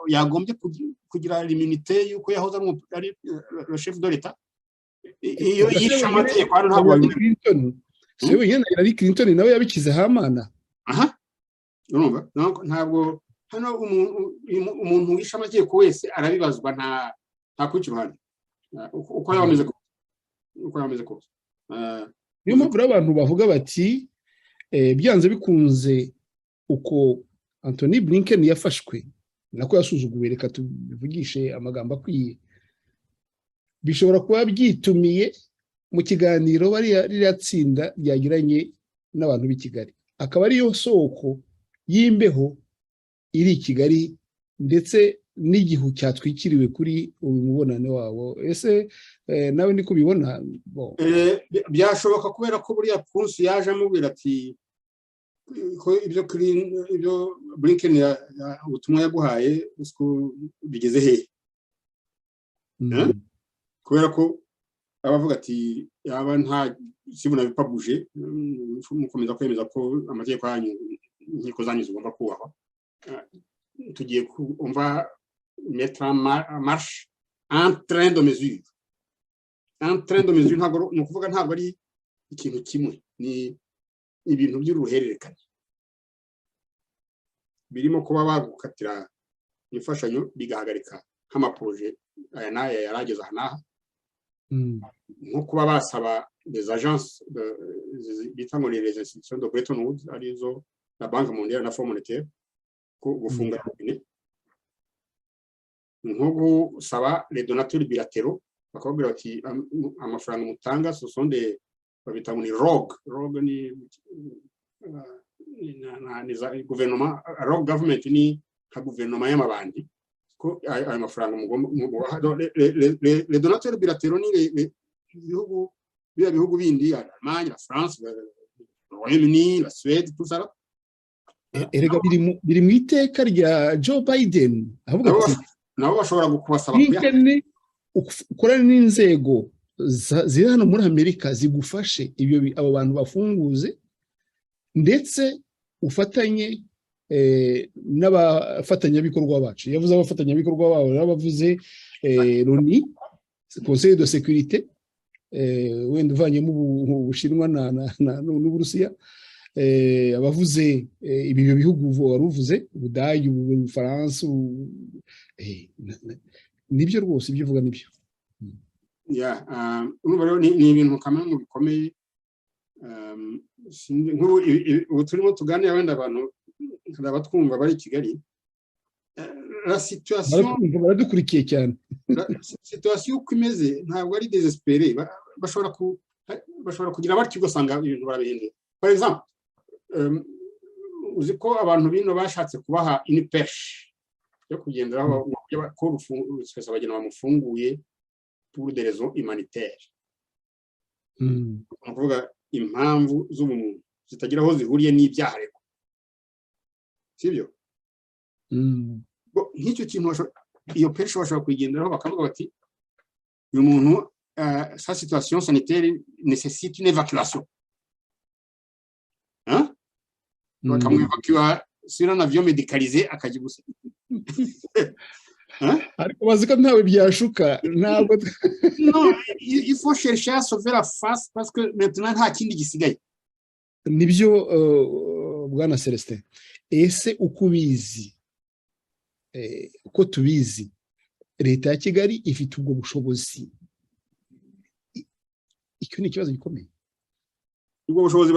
S2: yagombye kugira l'immunité yuko yahoze ari le chef de l'État iyo yisha amategeko hano ntabwo
S1: sewe Hillary Clinton nawe yabikize hamana
S2: urumva ntabwo hano umuntu wisha amategeko wese arabibazwa nta kwica uruhande uko yameze kose
S1: niyo mpamvu abantu bavuga bati byanze bikunze uko Anthony Blinken yafashwe nako yasuzuguwe reka tubivugishe amagambo akwiye bishobora kuba byitumiye mu kiganiro ririya tsinda ryagiranye n'abantu b'i Kigali akaba ariyo soko y'imbeho iri i Kigali ndetse n'igihu cyatwikiriwe kuri uyu mubonano wabo ese nawe niko ubibona
S2: byashoboka kubera ko buriya Pulse yaje amubwira ati ibyo Blinken ubutumwa yaguhaye bigeze hehe kubera ko abavuga ati yaba nta sibuna bipabuje mukomeza kwemeza ko amategeko yanyu inkiko zanyu zigomba kubahwa tugiye kumva mettre en marche un train de mesure ntabwo ni ukuvuga ntabwo ari ikintu kimwe ni ibintu by'uruhererekane birimo kuba bagukatira imfashanyo bigahagarika nk'amaproje aya n'aya yarageze aha n'aha nko kuba basaba des agences bita ngo les institutions de Bretton Woods arizo la Banque mondiale na Fonds monétaire ko gufunga robine nko gusaba les donateurs bilatéraux bakabwira bati amafaranga mutanga ce sont des babita ngo ni rogue ni gouvernement rogue government ni ka gouvernement y'amabandi ko ayo mafaranga les donateurs bilatéraux ni les bihugu bindi Allemagne la France le Royaume-Uni la Suède tout ça
S1: erega biri mu iteka rya Joe Biden avuga ati
S2: nabo bashobora gukubasaba
S1: ukorana n'inzego ziri hano muri Amerika zigufashe abo bantu bafunguze ndetse ufatanye n'abafatanyabikorwa bacu yavuze abafatanyabikorwa babo bavuze Loni Conseil de sécurité wenda uvanyemo ubushinwa n'Uburusiya abavuze ibyo bihugu waruvuze Ubudage Ubufaransa nibyo rwose ibyo uvuga nibyo
S2: ni ibintu kamwe mu bikomeye ubu turimo tuganira wenda abantu abatwumva bari i Kigali la situation
S1: baradukurikiye cyane
S2: situation uko imeze ntabwo ari désespéré bashobora kugira batyo ugasanga ibintu barabihinduye par exemple uzi ko abantu bino bashatse kubaha une pêche yo kugenderaho ko bagena bamufunguye pour des raisons humanitaires kuvuga impamvu z'ubumuntu zitagira aho zihuriye n'ibyaha reko sibyo nk'icyo kintu iyo pêche bashobora kuyigenderaho bakavuga bati uyu muntu sa situation sanitaire nécessite une évacuation bakamwevacua sur un avion médicalisé akajya gusa
S1: ariko bazi ko ntawe byashuka ntabwo
S2: il faut chercher à sauver la face parce que maintenant nta kindi gisigaye
S1: nibyo bwana Celestin ese ukubizi uko tubizi leta ya Kigali ifite ubwo bushobozi icyo ni ikibazo gikomeye
S2: ubwo bushobozi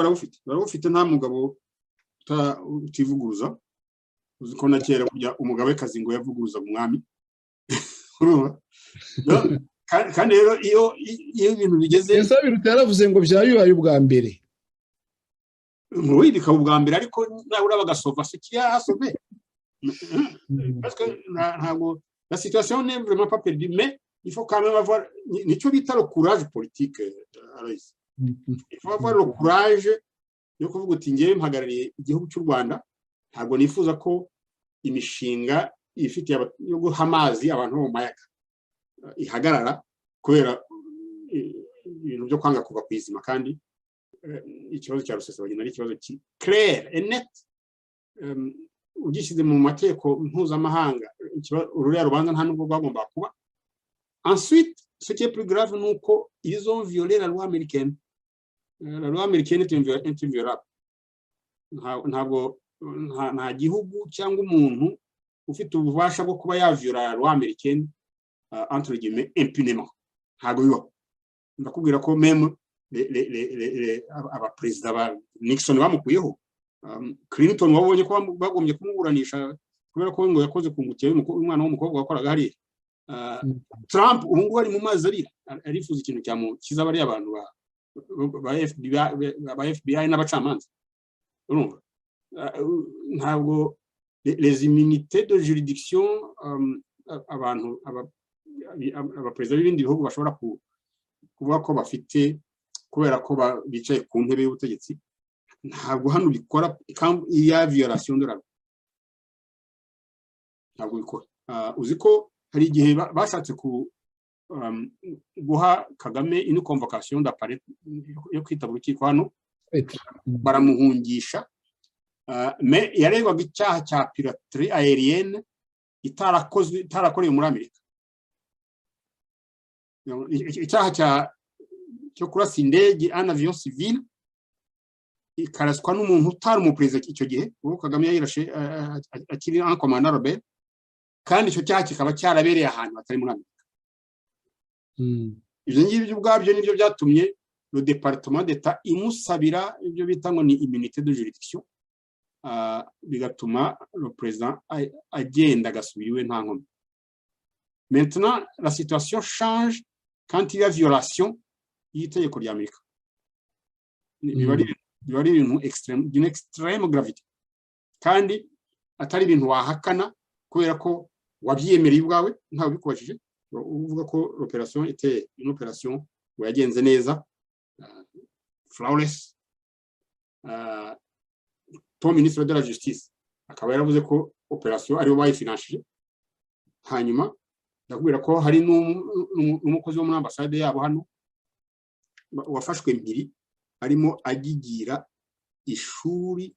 S2: barabufite nta mugabo utivuguruza uzi ko na kera burya umugabekazi ngo yavuguruza umwami kandi rero iyo ibintu bigeze
S1: esa biruta yaravuze ngo byabibaye ubwa mbere
S2: muri bikaba ubwa mbere ariko nawe urabagasova ce qui a sauvé parce que ntabwo la situation n'est vraiment pas perdue mais il faut quand même avoir nicyo bita le courage politique Aloys il faut avoir le courage yo kuvuga uti ngiye mpagarariye igihugu cy'u Rwanda ntabwo nifuza ko imishinga ifite yo guha amazi abantu mu mayaga ihagarara kubera ibintu byo kwanga kuva ku izima kandi ikibazo cya Rusesabagina ari ikibazo clair et net ugishyize mu mateko mpuzamahanga ururiya rubanza nta nubwo rwagomba kuba ensuite ce qui est plus grave nuko ils ont violé la loi américaine est inviolable ntabwo nta gihugu cyangwa umuntu ufite ububasha bwo kuba yaviola la loi américaine entre guillemets impunément ntabwo bibaho ndakubwira ko même abaperezida ba Nixon bamukuyeho Clinton wabonye ko bagombye kumuburanisha kubera ko ngo yakoze ku ngutiye umwana w'umukobwa wakoraga hariya Trump ubu ngubu ari mu mazi arifuza ikintu cyamukiza bari abantu ba FBI n'abacamanza urumva ntabwo les immunités de juridiction abantu abaperezida b'ibindi bihugu bashobora kuvuga ko bafite kubera ko bicaye ku ntebe y'ubutegetsi ntabwo hano bikora iya violation de la loi ntabwo bikora uzi ko hari igihe bashatse guha Kagame une convocation d'apparaître yo kwitaba urukiko hano baramuhungisha mais yaregwaga icyaha cya piraterie aérienne itarakorewe muri Amerika icyaha cyo kurasa indege en avion civil ikaraswa n'umuntu utari umuperezida icyo gihe uwo Kagame yayirashe akiri en commandant Robert kandi icyo cyaha kikaba cyarabereye ahantu hatari muri Amerika ibyo ngibyo ubwabyo nibyo byatumye le département d'état imusabira ibyo bita ngo ni immunité de juridiction bigatuma le président agenda agasubira iwe nta nkomyi. Maintenant la situation change quand il y a violation y'itegeko rya Amerika biba ari ibintu d'une extrême gravité kandi atari ibintu wahakana kubera ko wabyemereye ubwawe ntawe bikubajije uvuga ko l'opération était une opération yagenze neza flawless ton ministre de la justice akaba yaravuze ko opération ari bayifinanshije hanyuma ndakubwira ko hari n'umukozi wo muri ambassade yabo hano wafashwe mpiri arimo agigira ishuri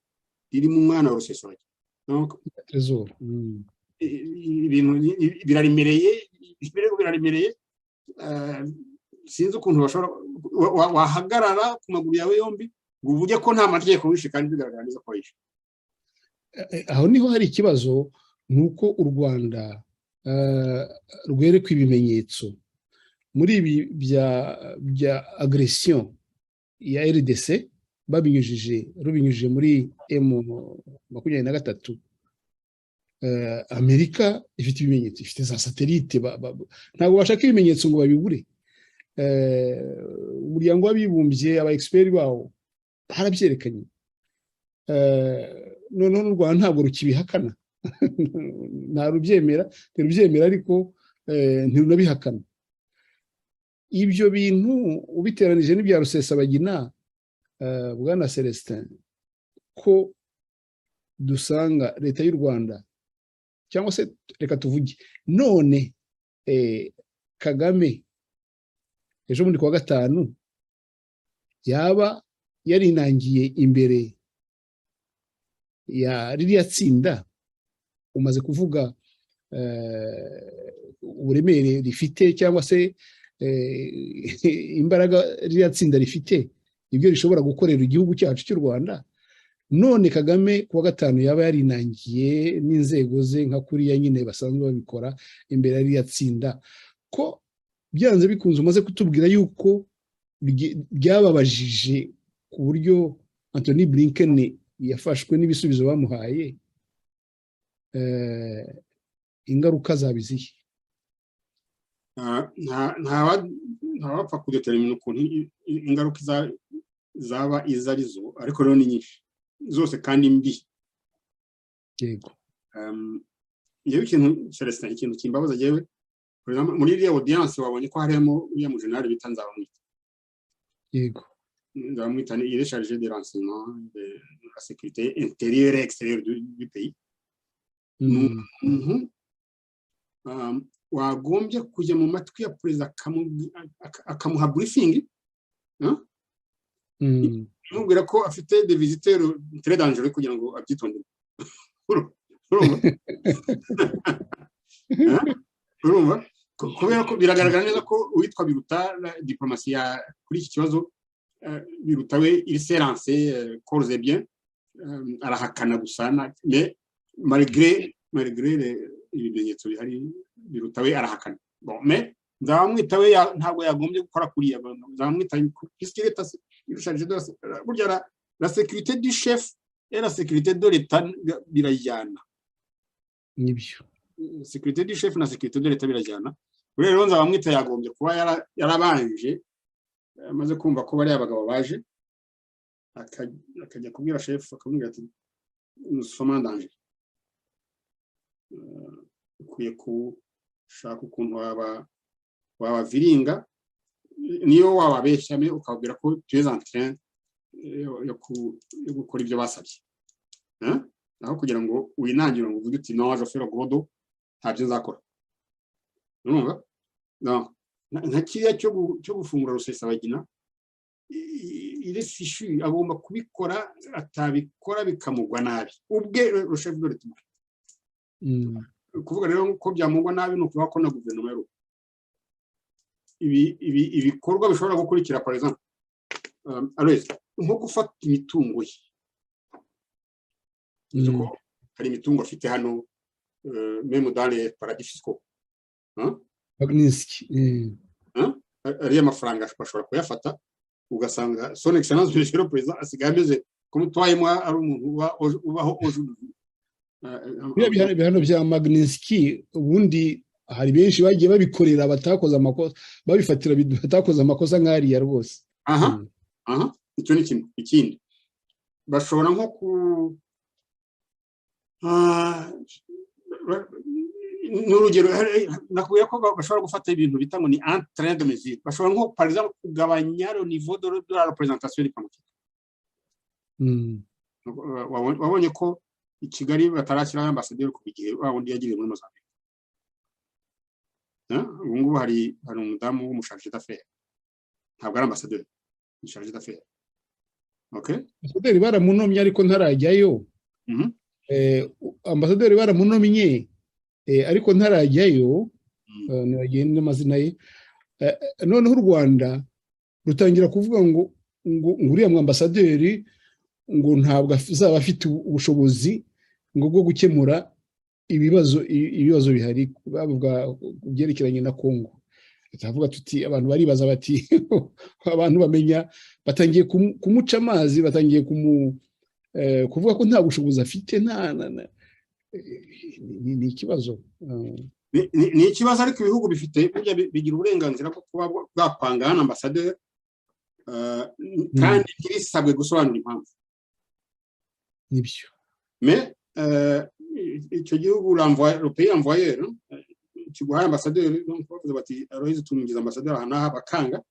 S2: riri mu mwana wa Rusesabagina donc ibintu biraremereye sinzi ukuntu bashobora wahagarara ku maguru yawe yombi ngo uvuge ko nta mategeko wishe kandi bigaragara neza ko yishe.
S1: Aho niho hari ikibazo nuko u Rwanda rwerekwa ibimenyetso muri ibi bya agression ya RDC rubinyujije muri M23 Amerika ifite ibimenyetso ifite za satellite ntabwo bashaka ibimenyetso ngo babibure umuryango w'abibumbye aba expert bawo barabyerekanye none n'u Rwanda ntabwo rukibihakana nta rubyemera ariko ntirunabihakana. Ibyo bintu ubiteranije n'ibya Rusesabagina bwana Celestin ko dusanga leta y'u Rwanda cyangwa se reka tuvuge none Kagame ejo bundi kuwa gatanu yaba yarinangiye imbere ya ririya tsinda umaze kuvuga uburemere rifite cyangwa se imbaraga ririya tsinda rifite ibyo rishobora gukorera igihugu cyacu cy'u Rwanda none Kagame kuwa gatanu yaba yarinangiye n'inzego ze nka kuriya nyine basanzwe babikora imbere ya ririya tsinda ko byanze bikunze umaze kutubwira yuko byababajije ku buryo Anthony Blinken yafashwe n'ibisubizo bamuhaye ingaruka zabiziye
S2: ntawapfa kudetermina ukuntu ingaruka zaba izo arizo ariko rero ni nyinshi zose kandi mbi.
S1: Yego
S2: iyo ikintu Celestin ikintu kimbabaza yewe muri iriya audience wabonye ko harimo uriya mujenerali bita Nzabamwita.
S1: Yego
S2: Nzabamwita il est chargé des renseignements de la sécurité intérieure et extérieure du pays. Wagombye kujya mu matwi ya perezida akamuha briefing mubwira ko afite des visiteurs très dangereux kugira ngo abyitondere. Urumva kubera ko biragaragara neza ko uwitwa Biruta diplomasi ya kuri iki kibazo Biruta we il s'est lancé corps et bien arahakana gusana mais malgré ibimenyetso bihari Biruta we arahakana. Bon mais Nzabamwita we ntabwo yagombye gukora kuriya. Nzabamwita puisqu'il est chargé de la sécurité du chef et la sécurité de l'État birajyana.
S1: Nibyo
S2: sécurité du chef na sécurité de l'État birajyana. Rero Nzabamwita yagombye kuba yarabanje amaze kumva ko bari abagabo baje akajya kubwira chef akamubwira ati nous sommes en danger. Ukwiye kushaka ukuntu wabaviringa niyo wababeshyame ukabwira ko tu es en train yo gukora ibyo basabye aho kugira ngo winangire ngo uvuge uti no je fais le gros dos ntabyo nzakora urumva nka kiriya cyo gufungura Rusesabagina il est fichu agomba kubikora atabikora bikamugwa nabi ubwe le chef de l'État kuvuga rero ko byamugwa nabi no kuba ko na guverinoma y'u ibikorwa bishobora gukurikira par exemple alors nko gufata imitungo ye hari imitungo afite hano même dans les paradis fiscaux
S1: Magnitsky
S2: ariya amafaranga bashobora kuyafata ugasanga son excellence monsieur le président asigaye ameze comme toi et moi ari umuntu ubaho aujourd'hui
S1: bihano bya Magnitsky ubundi hari benshi bagiye babikorera batakoze amakosa babifatira batakoze amakosa nk'ariya rwose
S2: icyo ni kimwe ikindi bashobora nko ku n'urugero nakubwiye ko bashobora gufata ibintu bita ngo ni entrain de mesure bashobora nko par exemple kugabanya le niveau de la représentation diplomatique wabonye ko i Kigali batarashyiraho ambasaderi ku gihe wundi yagiriye muri Mozambique ubu ngubu hari umudamu w'umusharge d'affaires ntabwo ari ambasaderi ni charge d'affaires
S1: ambasaderi baramunomye ariko ntarajyayo ambasaderi baramunomye ariko ntarajyayo ntibagenda n'amazina ye noneho u Rwanda rutangira kuvuga ngo uriya mwambasaderi ngo ntabwo azaba afite ubushobozi ngo bwo gukemura ibibazo bihari bavuga byerekeranye na Kongo tutavuga tuti abantu baribaza bati abantu bamenya batangiye kumuca amazi batangiye kuvuga ko nta bushobozi afite ni ikibazo
S2: ni ikibazo ariko ibihugu bifite bigira uburenganzira bwo kuba bwapanga hano ambasaderi kandi ntibisabwe gusobanura impamvu
S1: nibyo
S2: mais icyo gihugu le pays envoyeur kiguhaye ambasaderi bavuze bati Aloys tumugize ambasaderi aha bakanga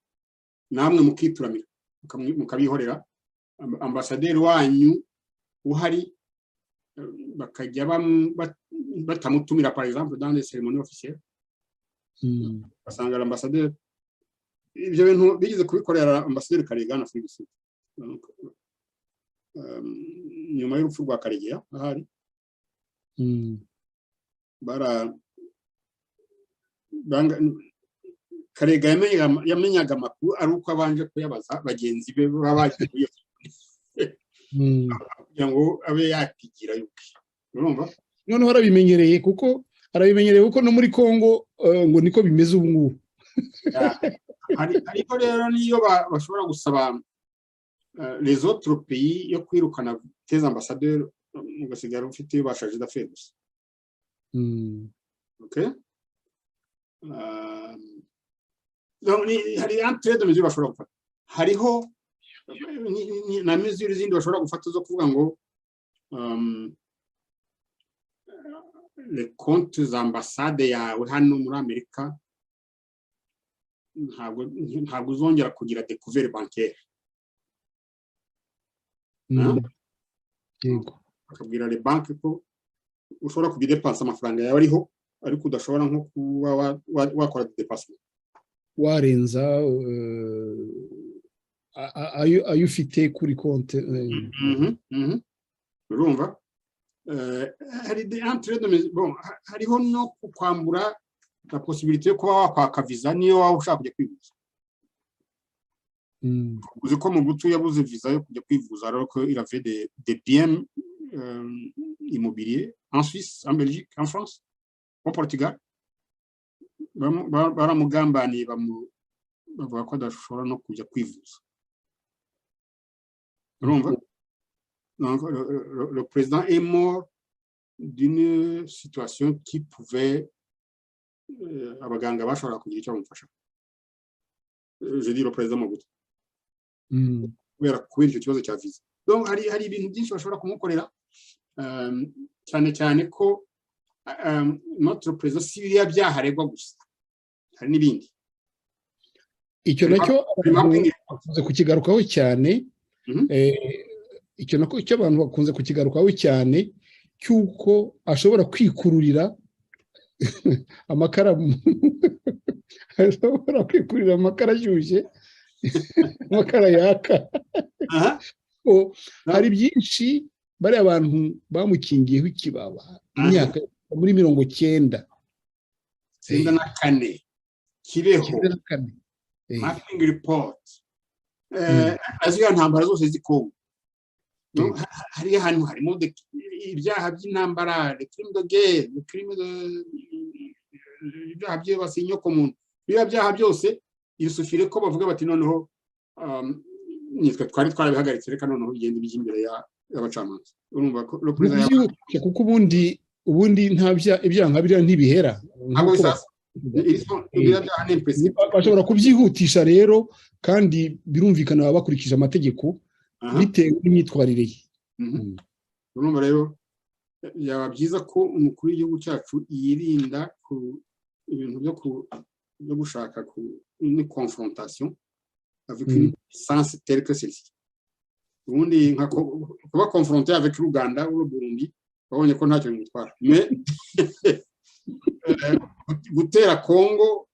S2: namwe mukituramira mukabihorera ambasaderi wanyu uhari bakajya batamutumira par exemple dans les cérémonies officielles basanga l'ambassadeur ibyo bintu bigize kubikorera ambasaderi Karega na Afrique du Sud nyuma y'urupfu rwa Karegeya ahari Karega yamenyaga amakuru ari uko abanje kuyabaza bagenzi be babaje kugira ngo abe yakigira yuke urumva
S1: noneho arabimenyereye kuko no muri Kongo ngo niko bimeze ubu ngubu
S2: ariko rero niyo bashobora gusaba les autres pays yo kwirukana tes ambassadeurs ugasigara ufite iyo bashaje d'affaires donc hari entrée de mesure bashobora gufata hariho na mesure zindi bashobora gufata zo kuvuga ngo les comptes ambassade yawe hano muri Amerika ntabwo uzongera kugira découvert bancaire
S1: yego
S2: akabwira les banques ko ushobora kubidepansa amafaranga yawe ariho ariko udashobora nko kuba wakora dépassement
S1: warenza ayo ufite kuri konti
S2: urumva hari entrée de mesure bon hariho no kwambura la possibilité yo kuba wakwaka visa niyo waba ushaka kujya kwivuza uzi ko mu butu yabuze visa yo kujya kwivuza alors que il avait des biens immobiliers en Suisse, en Belgique, en France, au Portugal baramugambaniye bavuga ko adashobora no kujya kwivuza urumva donc le président est mort d'une situation qui pouvait abaganga bashobora kugira icyo bamufasha je dis le président Mobutu kubera icyo kibazo cya visa donc hari ibintu byinshi bashobora kumukorera cyane ko notre président si yabyaharegwa gusa hari n'ibindi
S1: icyo nacyo kukigarukaho cyane icyo nako cy'abantu bakunze kukigarukaho cyane cy'uko ashobora kwikururira amakara ashobora kwikururira amakara ashyushye amakara yaka hari byinshi bariya abantu bamukingiyeho ikibaba imyaka muri 90
S2: 94 kibeho mapping report aziya ntambara zose zikongo hari ahantu harimo ibyaha by'intambara crime de guerre crime de ibyaha by'abasinyo komuntu biba byaha byose irusufire ko bavuga bati noneho nitwe twarabihagaritse reka noneho igenda bijya imbere y'abacamanza urumva ko
S1: kuko ubundi nta ibyaha nka biriya ntibihera bashobora kubyihutisha rero kandi birumvikana baba bakurikije amategeko bitewe n'imyitwarire ye
S2: urumva rero yaba byiza ko umukuru w'igihugu cyacu yirinda ku ibintu byo gushaka une confrontation avec une puissance telle que celle-ci ubundi nka kuba confronté avec l'Uganda ou le Burundi babonye ko ntacyo bimutwara mais gutera Congo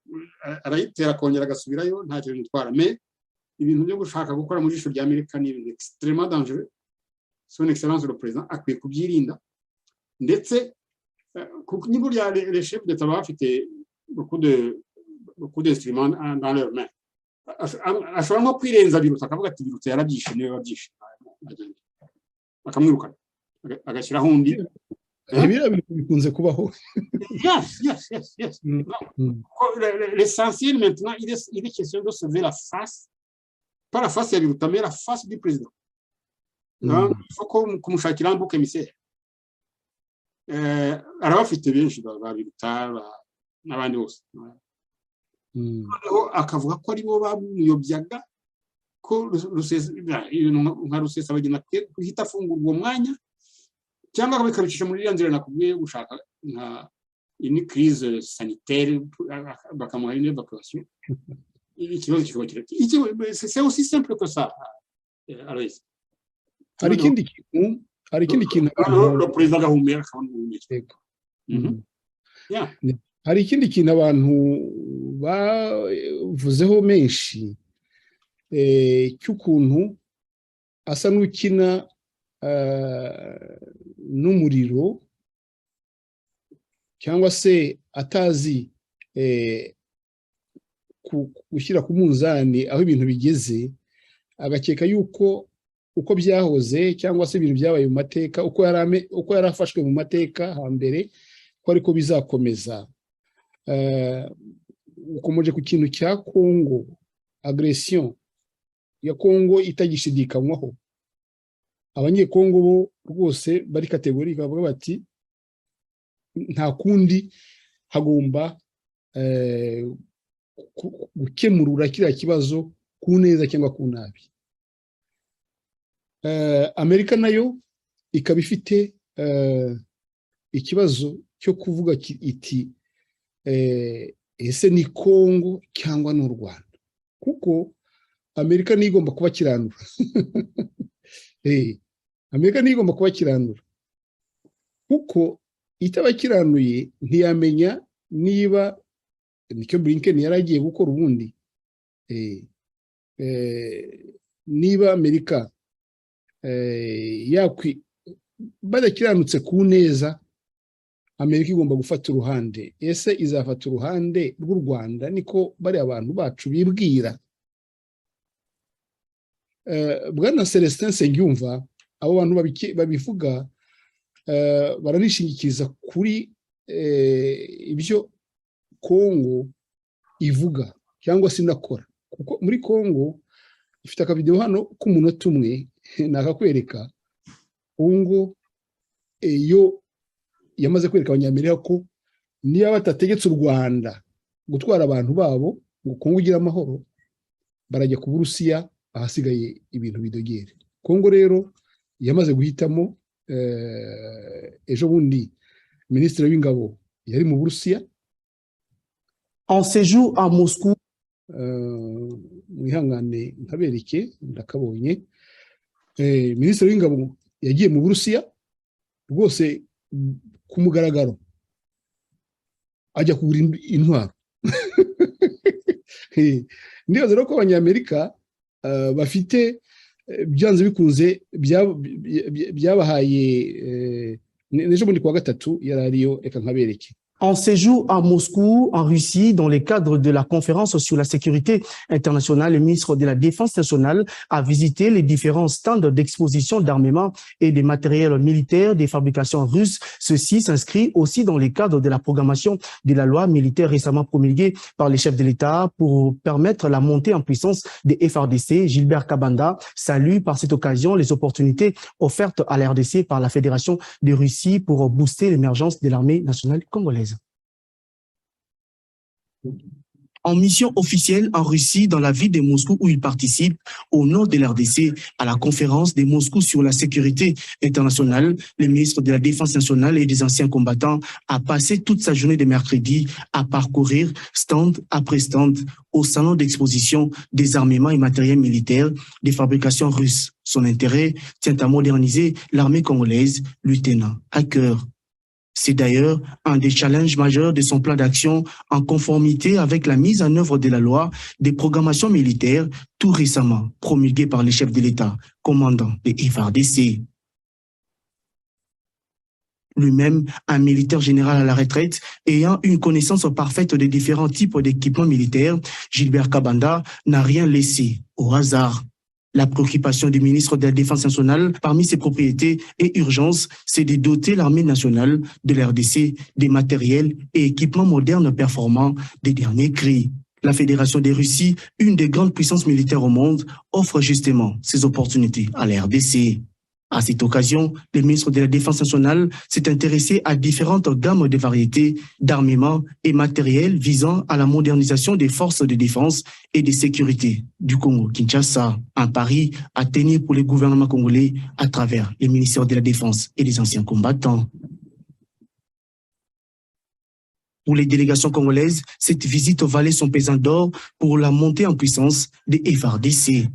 S2: arayitera kongera agasubirayo ntacyo bimutwara mais ibintu byo gushaka gukora mu jisho rya Amerika ni ibintu extrêmement dangereux. Son excellence le président akwiye kubyirinda ndetse niba les chefs d'État bafite beaucoup d'instruments dans leurs mains ashobora no kwirenza birutse akavuga ati birutse yarabyishe niwe wabyishe akamwirukana agashyiraho undi
S1: bikunze kubaho.
S2: Yes. L'essentiel maintenant il est question de sauver la face, pas la face ya biruta mais la face du président. Il faut kumushakira un bouc émissaire. Arabafite benshi babiruta n'abandi bose. Akavuga ko ari bo bamuyobyaga ko nka Rusesabagina guhita afungurwa uwo mwanya cyangwa bakabicisha muri iriya nzira nakubwiye gushaka nka une crise sanitaire bakamuha une évacuation. Ikibazo kikaba kirekire. C'est aussi simple que ça. Aloys.
S1: Hari ikindi kintu
S2: le président gahumera kandi
S1: hari ikindi kintu abantu bavuzeho menshi cy'ukuntu asa n'ukina n'umuriro cyangwa se atazi gushyira ku munzani aho ibintu bigeze agakeka yuko uko byahoze cyangwa se ibintu byabaye mu mateka uko yari afashwe mu mateka hambere ko ariko bizakomeza. Ukomeje ku kintu cya Congo, agression ya Congo itagishidikanywaho, abanyekongo bo rwose bari kategori bavuga bati nta kundi hagomba gukemurura kiriya kibazo ku neza cyangwa ku nabi. Amerika nayo ikaba ifite ikibazo cyo kuvuga iti ese ni Congo cyangwa n'u Rwanda, kuko Amerika niyo igomba kubakiranura. Amerika niyo igomba kubakiranura kuko itabakiranuye ntiyamenya niba nicyo Blinken yaragiye gukora ubundi niba Amerika badakiranutse ku neza, Amerika igomba gufata uruhande. Ese izafata uruhande rw'u Rwanda niko bari abantu bacu bibwira? Bwana Celestin Nsengiyumva abo bantu babivuga baranishingikiza kuri ibyo Congo ivuga cyangwa se inakora, kuko muri Congo ifite akavideo hano k'umunota umwe nakakwereka. Congo iyo yamaze kwereka abanyamerika ko niba batategetse u Rwanda gutwara abantu babo ngo Congo ugire amahoro, barajya ku Burusiya ahasigaye ibintu bidogere. Congo rero yamaze guhitamo ejo bundi minisitiri w'ingabo yari mu Burusiya
S3: en séjour à Moscou.
S1: Mwihangane nkabereke ndakabonye. minisitiri w'ingabo yagiye mu Burusiya rwose ku mugaragaro ajya kugura intwaro. Ndibaza rero ko abanyamerika bafite byanze bikunze byabahaye n'ejo bundi kuwa gatatu yari ariyo, reka nkabereke.
S3: En séjour à Moscou, en Russie, dans le cadre de la conférence sur la sécurité internationale, le ministre de la Défense nationale a visité les différents stands d'exposition d'armement et des matériels militaires des fabrications russes. Ceci s'inscrit aussi dans le cadre de la programmation de la loi militaire récemment promulguée par les chefs de l'État pour permettre la montée en puissance des FARDC. Gilbert Kabanda salue par cette occasion les opportunités offertes à la RDC par la Fédération de Russie pour booster l'émergence de l'armée nationale congolaise. En mission officielle en Russie, dans la ville de Moscou où il participe, au nom de l'RDC, à la conférence de Moscou sur la sécurité internationale, le ministre de la Défense nationale et des anciens combattants a passé toute sa journée de mercredi à parcourir stand après stand au salon d'exposition des armements et matériels militaires des fabrications russes. Son intérêt tient à moderniser l'armée congolaise, lui tenant à cœur. C'est d'ailleurs un des challenges majeurs de son plan d'action en conformité avec la mise en œuvre de la loi des programmations militaires tout récemment promulguée par les chefs de l'État, commandant des FARDC. Lui-même, un militaire général à la retraite, ayant une connaissance parfaite des différents types d'équipements militaires, Gilbert Kabanda n'a rien laissé au hasard. La préoccupation du ministre de la Défense nationale, parmi ses propriétés et urgences, c'est de doter l'armée nationale de l'RDC des matériels et équipements modernes performants des derniers cris. La Fédération de Russie, une des grandes puissances militaires au monde, offre justement ces opportunités à la RDC. À cette occasion, le ministre de la Défense nationale s'est intéressé à différentes gammes de variétés d'armements et matériels visant à la modernisation des forces de défense et de sécurité du Congo-Kinshasa. Un pari à tenir pour le gouvernement congolais à travers les ministères de la Défense et des anciens combattants. Pour les délégations congolaises, cette visite valait son pesant d'or pour la montée en puissance des FARDC.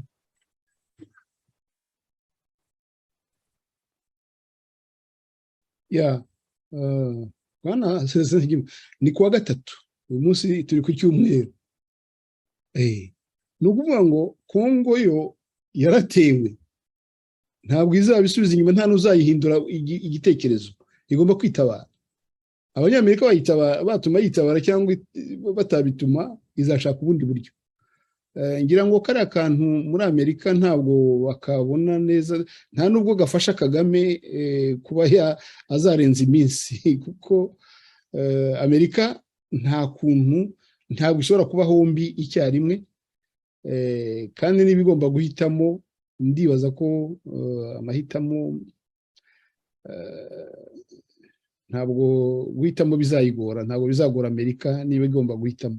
S1: Ni kuwa gatatu uyu munsi turi ku cyumweru. Ni ukuvuga ngo Kongo yo yaratewe, ntabwo izabisubiza inyuma, nta n'uzayihindura igitekerezo, igomba kwitabara. Abanyamerika batuma yitabara cyangwa batabituma izashaka ubundi buryo. Ngira ngo kariya kantu muri Amerika ntabwo bakabona neza, nta nubwo gafasha Kagame kuba azarenza iminsi, kuko Amerika ntabwo ishobora kuba hombi icyarimwe, kandi niba igomba guhitamo, ndibaza ko amahitamo ntabwo guhitamo bizayigora, ntabwo bizagora Amerika niba igomba guhitamo.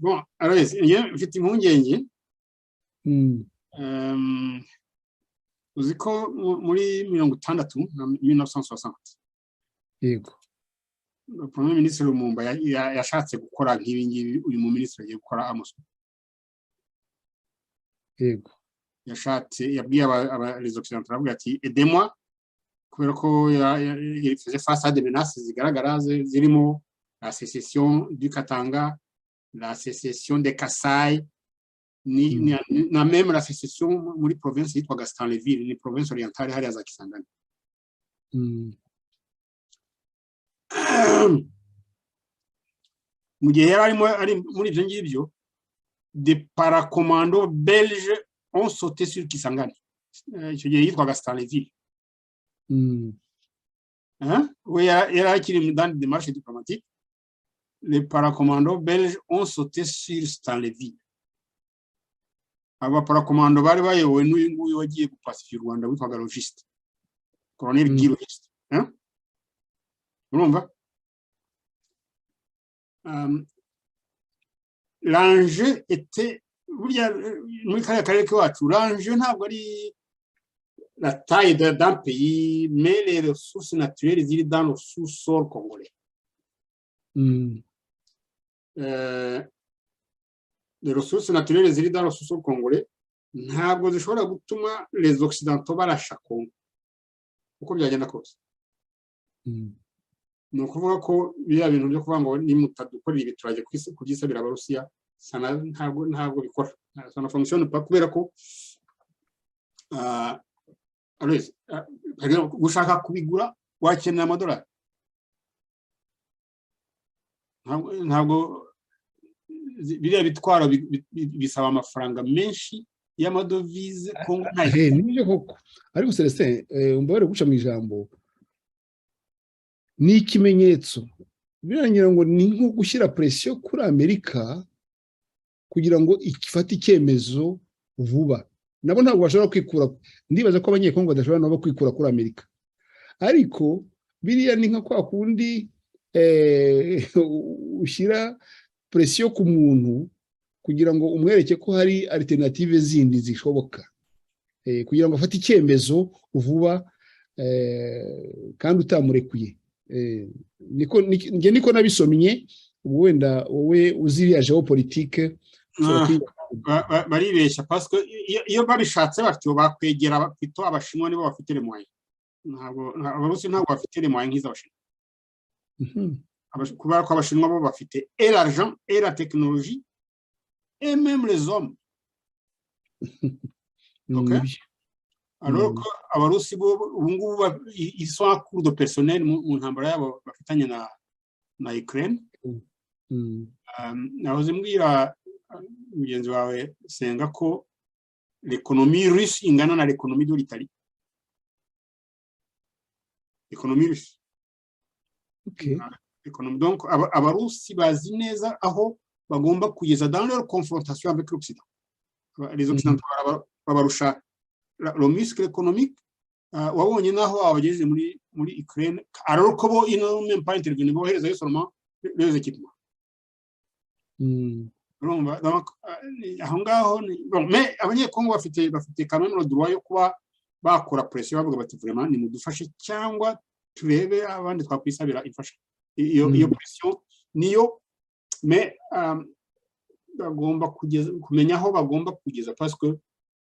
S2: Bon, alors, mfite impungenge. Uzi ko muri 1960, 1960,
S1: yego,
S2: Premier Ministre Lumumba yashatse gukora nk'ibi ngibi uyu mu ministre agiye gukora Amos.
S1: Yego,
S2: Yashatse, yabwiye les occidentaux, aravuga ati aidez-moi, kubera ko il faisait face à des menaces zigaragara zirimo la sécession du Katanga, la sécession des Kasaï, na même la sécession muri province yitwa Stanleyville, ni province orientale hariya za Kisangani. Mu gihe yari ari muri ibyo ngibyo, des paracommandos belges ont sauté sur Kisangani. Icyo gihe yitwaga Stanleyville. Oui, yari akiri dans des démarches diplomatiques. Les paracommandos belges ont sauté sur Stanleyville. Aba paracommandos bari bayobowe n'uyu nguyu wagiye gupacifier u Rwanda witwaga Logiste, Colonel Guy Logiste. Urumva? L'enjeu était, muri kariya karere k'iwacu, l'enjeu ntabwo ari la taille d'un pays, mais les ressources naturelles ziri dans le sous-sol congolais. Les ressources naturelles ziri dans le sous-sol congolais, ntabwo zishobora gutuma les occidentaux barasha Congo uko byagenda kose. Ni ukuvuga ko biriya bintu byo kuvuga ngo nimutadukorera ibi turajya kubyisabira abarusiya ntabwo bikora, ça ne fonctionne pas, kubera ko gushaka kubigura wakenera amadolari, ntabwo biriya bitwaro bisaba amafaranga menshi y'amadovize.
S1: Nibyo koko, ariko Celestin umbabare guca mu ijambo, ni ikimenyetso birangira ngo ni nko gushyira presiyo kuri Amerika kugira ngo ifate icyemezo vuba. Nabo ntabwo bashobora kwikura, ndibaza ko abanyekongo badashobora nabo kwikura kuri Amerika, ariko biriya ni nka kwa kundi ushyira presiyo ku muntu kugira ngo umwereke ko hari alternative zindi zishoboka, kugira ngo afate icyemezo vuba kandi utamurekuye. Niko nabisomye, wenda wowe uziriya geopolitique
S2: baribeshya, parce que iyo babishatse batyo bakwegera bafite abashinwa nibo bafite les moyens, ntabwo abarusi ntabwo bafite les moyens nk'iz'abashinwa. Kubera ko abashinwa bo bafite et l'argent et la technologie et même les hommes. Okay? Alors que abarusi bo ubungubu ils sont à court de personnel mu ntambara yabo bafitanye na Ukraine. Nahoze mbwira mugenzi wawe Senga ko l'économie russe ingana na l'économie de l'Italie. L'économie russe.
S1: Okay.
S2: Donc abarusi bazi neza aho bagomba kugeza dans leur confrontation avec l'Occident. Les Occidentaux babarusha le muscle économique, wabonye naho abagejeje muri Ukraine, alors ko bo ino même pas intervenir, bohereza seulement les équipements. Donc aho ngaho bon, mais abanyekongo bafite quand même le droit yo kuba bakora pression bavuga bati vraiment ni mudufashe cyangwa turebe abandi twakwisabira ifasha. Iyo pression niyo, mais bagomba kumenya aho bagomba kugeza, parce que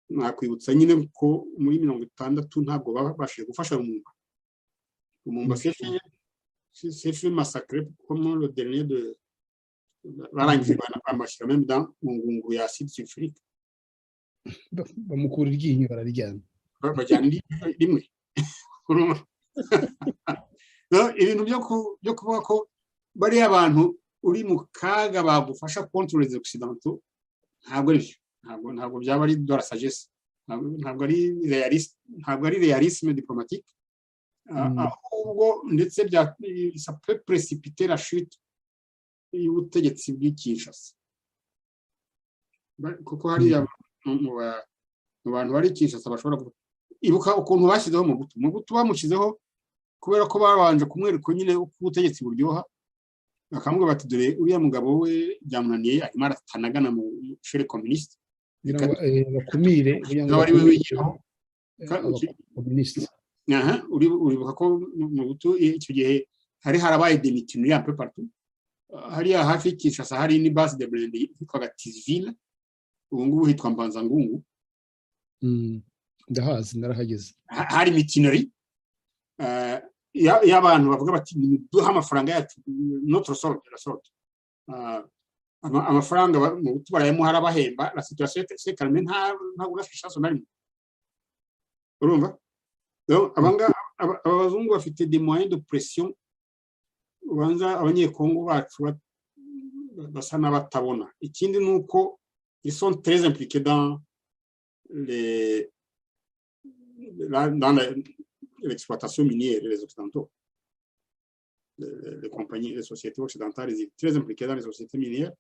S2: nakwibutsa nyine ko muri 60 ntabwo babashije gufasha Lumumba s'est fait massacrer comme le dernier de barangije bamashyira même dans ngunguru ya acide sulfurique,
S1: bamukura iryinyo bararyana
S2: bajyana rimwe. Ibintu byo kuvuga ko bari abantu uri mu kaga bagufasha contre les occidentaux ntabwo byaba ari de la sagesse, ntabwo ari réalisme diplomatique, ahubwo ndetse ça peut précipiter la chute y'ubutegetsi bw'Kinshasa, kuko hari mu bantu bari Kinshasa bashobora ibuka ukuntu bashyizeho Mobutu bamushyizeho kubera ko babanje kumwereka nyine uko ubutegetsi buryoha, bakamubwira bati dore uriya mugabo we byamunaniye arimo aratanagana mu chere communiste
S1: bakumire
S2: ari we wigiraho
S1: communiste.
S2: Uribuka ko Mobutu icyo gihe hari harabaye démission un peu partout, hariya hafi Kinshasa hari ni base de blende yitwaga Tisville, ubu ngubu hitwa Mbanzangungu.
S1: Ndahazi, narahageze.
S2: Hari mitinerie y'abantu bavuga bati duha amafaranga yacu notre solde la solde, amafaranga mu gutubara yamu harabahemba, la situation c'est calme, nta urafisha sonari. Urumva abazungu bafite des moyens de pression ubanza abanyekongo bacu basa n'abatabona. Ikindi nuko ils sont très impliqués dans l'exploitation minière. Les occidentaux, les compagnies, les sociétés occidentales, ils sont très impliqués dans les sociétés minières.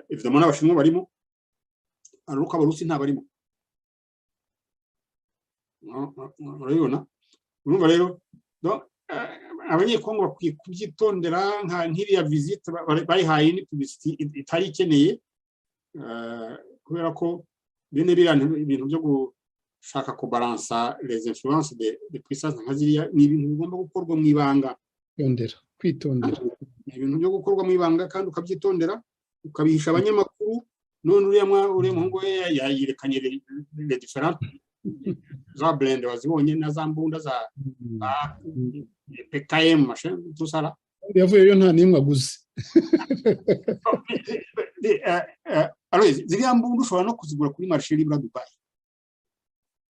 S2: Évidemment n'abashinwa barimo, alors ko abarusi nta barimo. Urabibona? Urumva rero abanyekongo bakwiye kubyitondera nk'iriya visite bayihaye ni publicity itari ikeneye, kubera ko bene ibintu byo gushaka kubalansa les influences de puissance nka ziriya ni ibintu bigomba gukorwa mu ibanga.
S1: Kwitondera
S2: ibintu byo gukorwa mu ibanga kandi ukabyitondera ukabihisha abanyamakuru none uriya muhungu we yayirekanye les différentes za blende wazibonye na za mbunda za PKM machin tout ça là
S1: yavuyeyo nta nimwe aguze
S2: alors ziriya mbunda ushobora no kuzigura kuri marché libre Dubai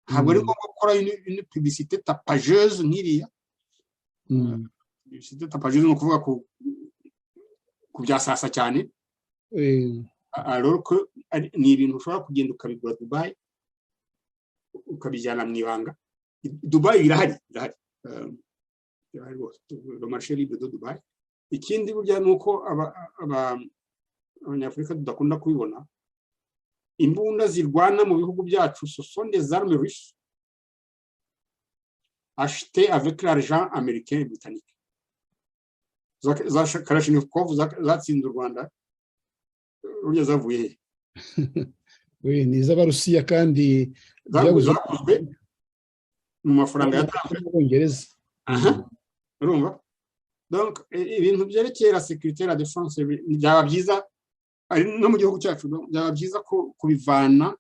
S2: ntabwo ari ngombwa gukora une publicité tapageuse nk'iriya publicité tapageuse ni ukuvuga ku byasasa cyane alors que ni ibintu ushobora kugenda ukabigura Dubai ukabijyana mu ibanga Dubai birahari rwose le marché libre de Dubai ikindi burya ni uko abanyafurika tudakunda kubibona imbunda zirwana mu bihugu byacu ce sont des armes russes achetées avec l'argent américain et britannique za Kalashnikov zatsinze u Rwanda urya zavuye
S1: we ni iz'Abarusiya kandi
S2: zakozwe mu mafaranga y'Abongereza urumva donc ibintu byerekeye la sécurité la défense byaba byiza no mu gihugu cyacu byaba byiza ko kubivana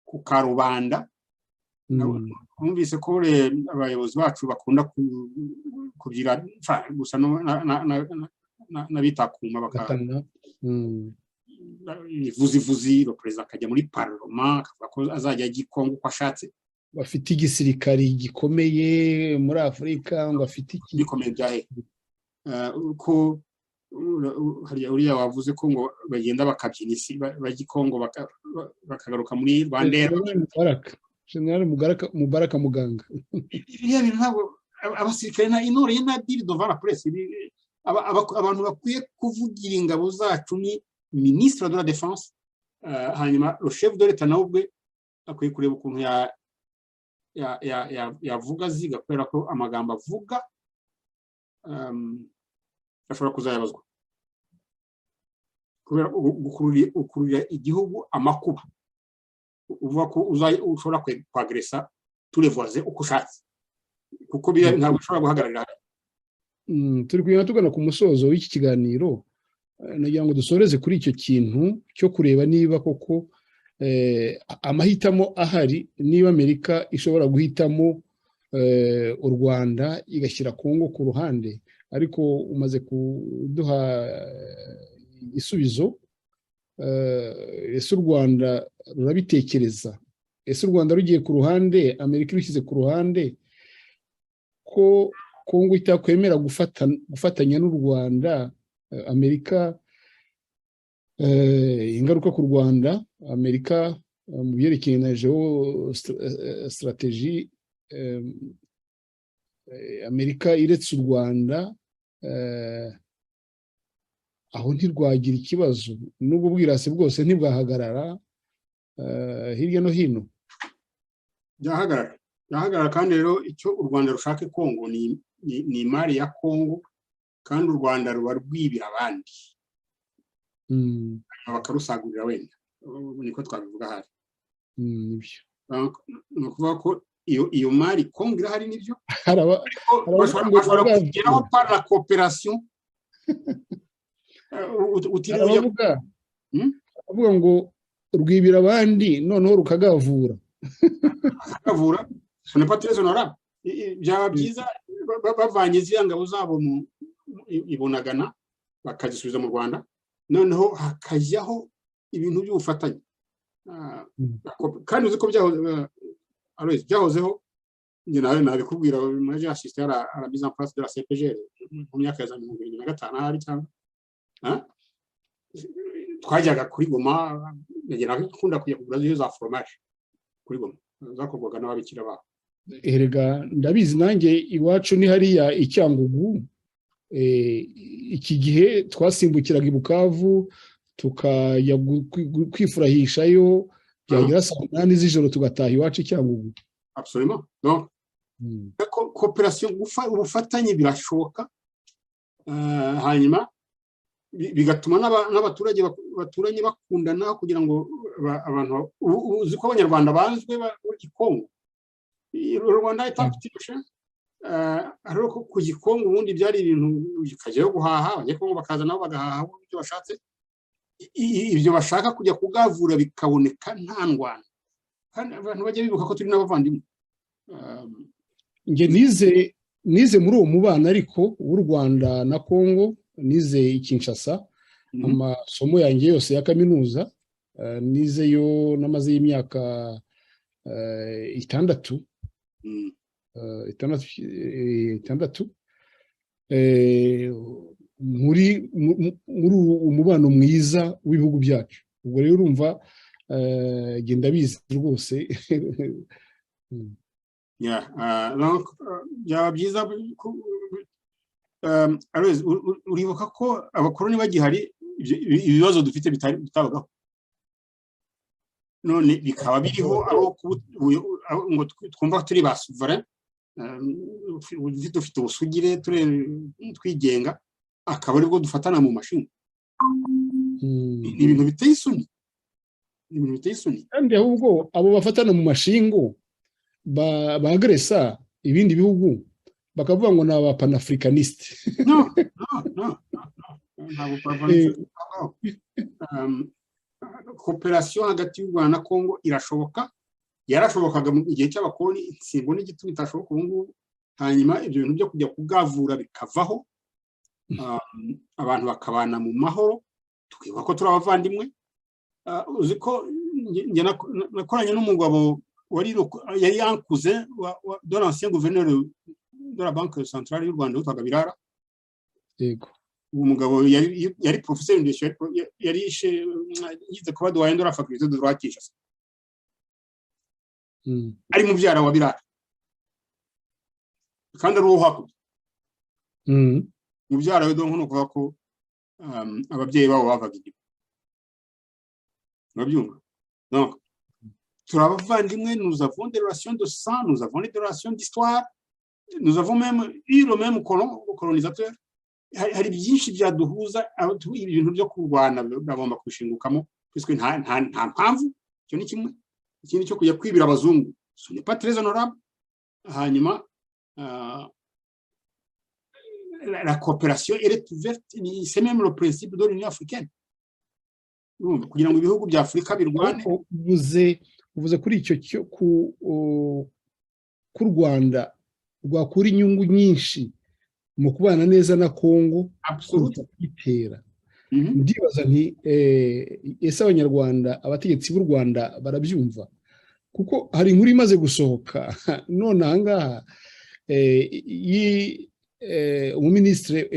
S2: ku karubanda numvise ko abayobozi bacu bakunda kugira gusa n'abitakuma bakatana ivuzi le president akajya muri parlement akavuga ko azajya Gikongo uko ashatse
S1: bafite igisirikari gikomeye muri Afurika ngo afite iki
S2: gikomeye byahe ko uriya wavuze ko ngo bagenda bakabyina isi bagikongo bakagaruka muri Rwanda
S1: General Mubaraka Muganga
S2: iriya bintu ntabwo abasirikare na inore na dire devant la presse abantu bakwiye kuvugira ingabo zacu ni ministre de la défense hanyuma le chef de l'état nawe ubwe akwiye kureba ukuntu yavuga ziga kubera ko amagambo avuga ashobora kuzayabazwa kubera gukururira igihugu amakuba uvuga ko ushobora kwagresa tous les voisins uko ushatse kuko ntabwo ushobora guhagararira
S1: turi kugenda tugana ku musozo w'iki kiganiro nagira ngo dusoreze kuri icyo kintu cyo kureba niba koko amahitamo ahari niba Amerika ishobora guhitamo u Rwanda igashyira Kongo ku ruhande ariko umaze kuduha isubizo ese u Rwanda rurabitekereza ese u Rwanda rugiye ku ruhande Amerika irushyize ku ruhande ko Kongo itakwemera gufatanya n'u Rwanda Amerika ingaruka ku Rwanda Amerika mu byerekeye na strategy Amerika iretse u Rwanda aho ntirwagira ikibazo n'ubwo bwirasi bwose ntibwahagarara hirya no hino
S2: byahagarara kandi rero icyo u Rwanda rushaka Kongo ni imari ya Kongo kandi u Rwanda ruba rwibira abandi bakarusagurira wenda niko twabivuga hari ni ukuvuga ko iyo mari Kongo irahari nibyo bashobora kugeraho par la coopération
S1: avuga ngo rwibira abandi noneho rukagavura
S2: ce n'est pas très honorable byaba byiza bavanye ziriya ngabo zabo mu ibonagana bakazisubiza mu Rwanda noneho hakajyaho ibintu by'ubufatanye kandi uzi ko byahozeho njye nawe nabikubwira muri assisté à la mise en place de la CPG mu myaka ya 2005 hari cyangwa twajyaga kuri Goma nagera akunda kujya kugura zo za fromage kuri Goma zakorwaga n'ababikira babo
S1: erega ndabizi nanjye iwacu ni hariya Icyangugu iki gihe twasimbukiraga i Bukavu tukajya kwifurahishayo byagera saa 8 z'ijoro tugataha iwacu Icyangugu
S2: absolument donc coopération ubufatanye birashoboka hanyuma bigatuma n'abaturage baturanye bakundana kugira ngo abantu uzi ko abanyarwanda bazwe i Kongo u Rwanda itapitisha ariko ku Gikongo ubundi byari ibintu bikajyayo guhaha abanyekongo bakaza nabo bagahaha ibyo bashatse ibyo bashaka kujya kugavura bikaboneka nta ndwara kandi abantu bajya bibuka ko turi n'abavandimwe.
S1: Nge nize muri uwo mubano ariko w'u Rwanda na Congo, nize i Kinshasa amasomo yanjye yose ya kaminuza, nizeyo namaze y'imyaka 6 muri umubano mwiza w'ibihugu byacu. Ubwo rero urumva genda bizi rwose.
S2: byaba byiza uribuka ko abakoroni bagihari ibibazo dufite bitabagaho, none bikaba biriho ngo twumva turi ba souverain, dufite ubusugire twigenga, akaba aribwo dufatana mu mashini. Ni ibintu biteye isoni.
S1: Kandi ahubwo abo bafatana mu mashingo bagresa ibindi bihugu bakavuga ngo ni aba panafricaniste.
S2: Cooperation hagati y'u Rwanda na Congo irashoboka, yarashobokaga mu gihe cy'abakoloni, simbona igituma itashoboka ubu ngubu. Hanyuma ibyo bintu byo kujya kugavura bikavaho, abantu bakabana mu mahoro, tukibuka ko turi abavandimwe. Uzi ko nakoranye n'umugabo yari yankuze de l'ancien gouverneur de la Banque Centrale y'u Rwanda witwaga Birara.
S1: Yego.
S2: Uwo mugabo yari professeur d'histoire, yari yize kuba doyen de la faculté de droit Kinshasa. Ari mubyara wa Birara kandi ari uwo hakurya. Mubyara we donko no kuvuga ko ababyeyi babo bavaga igihugu. Urabyumva? Donc turabavandimwe, nous avons des relations de sang, nous avons des relations d'histoire, nous avons même eu le même colonisateur. Hari byinshi byaduhuza, ibintu byo kurwana bagomba kushingukamo, puisque nta mpamvu. Cyo ni kimwe. Ikindi cyo kujya kwibira abazungu, ce n'est pas très honorable. Hanyuma la coopération est ouverte, c'est même le principe de l'Union africaine. Kugira ngo ibihugu bya Afrika birwane.
S1: Uvuze kuri icyo cyo ku Rwanda rwakura inyungu nyinshi mu kubana neza na Congo.
S2: Absolument.
S1: Ndibaza nti ese abanyarwanda, abategetsi b'u Rwanda barabyumva, kuko hari inkuru imaze gusohoka none ahangaha umuministre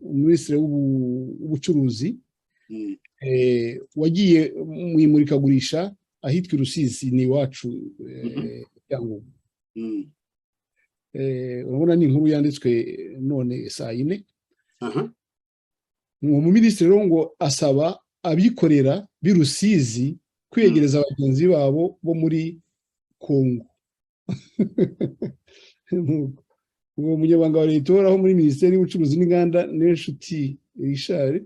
S1: umuministre w'ubucuruzi wagiye mu imurikagurisha ahitwa Rusizi ni iwacu yango. Urabona ni inkuru yanditswe none saa 4. Uwo muministre rero ngo asaba abikorera b'Irusizi kwegereza abagenzi babo bo muri Congo. Uwo munyabanga wa leta uhoraho muri Minisiteri y'Ubucuruzi n'Inganda N'inshuti Richard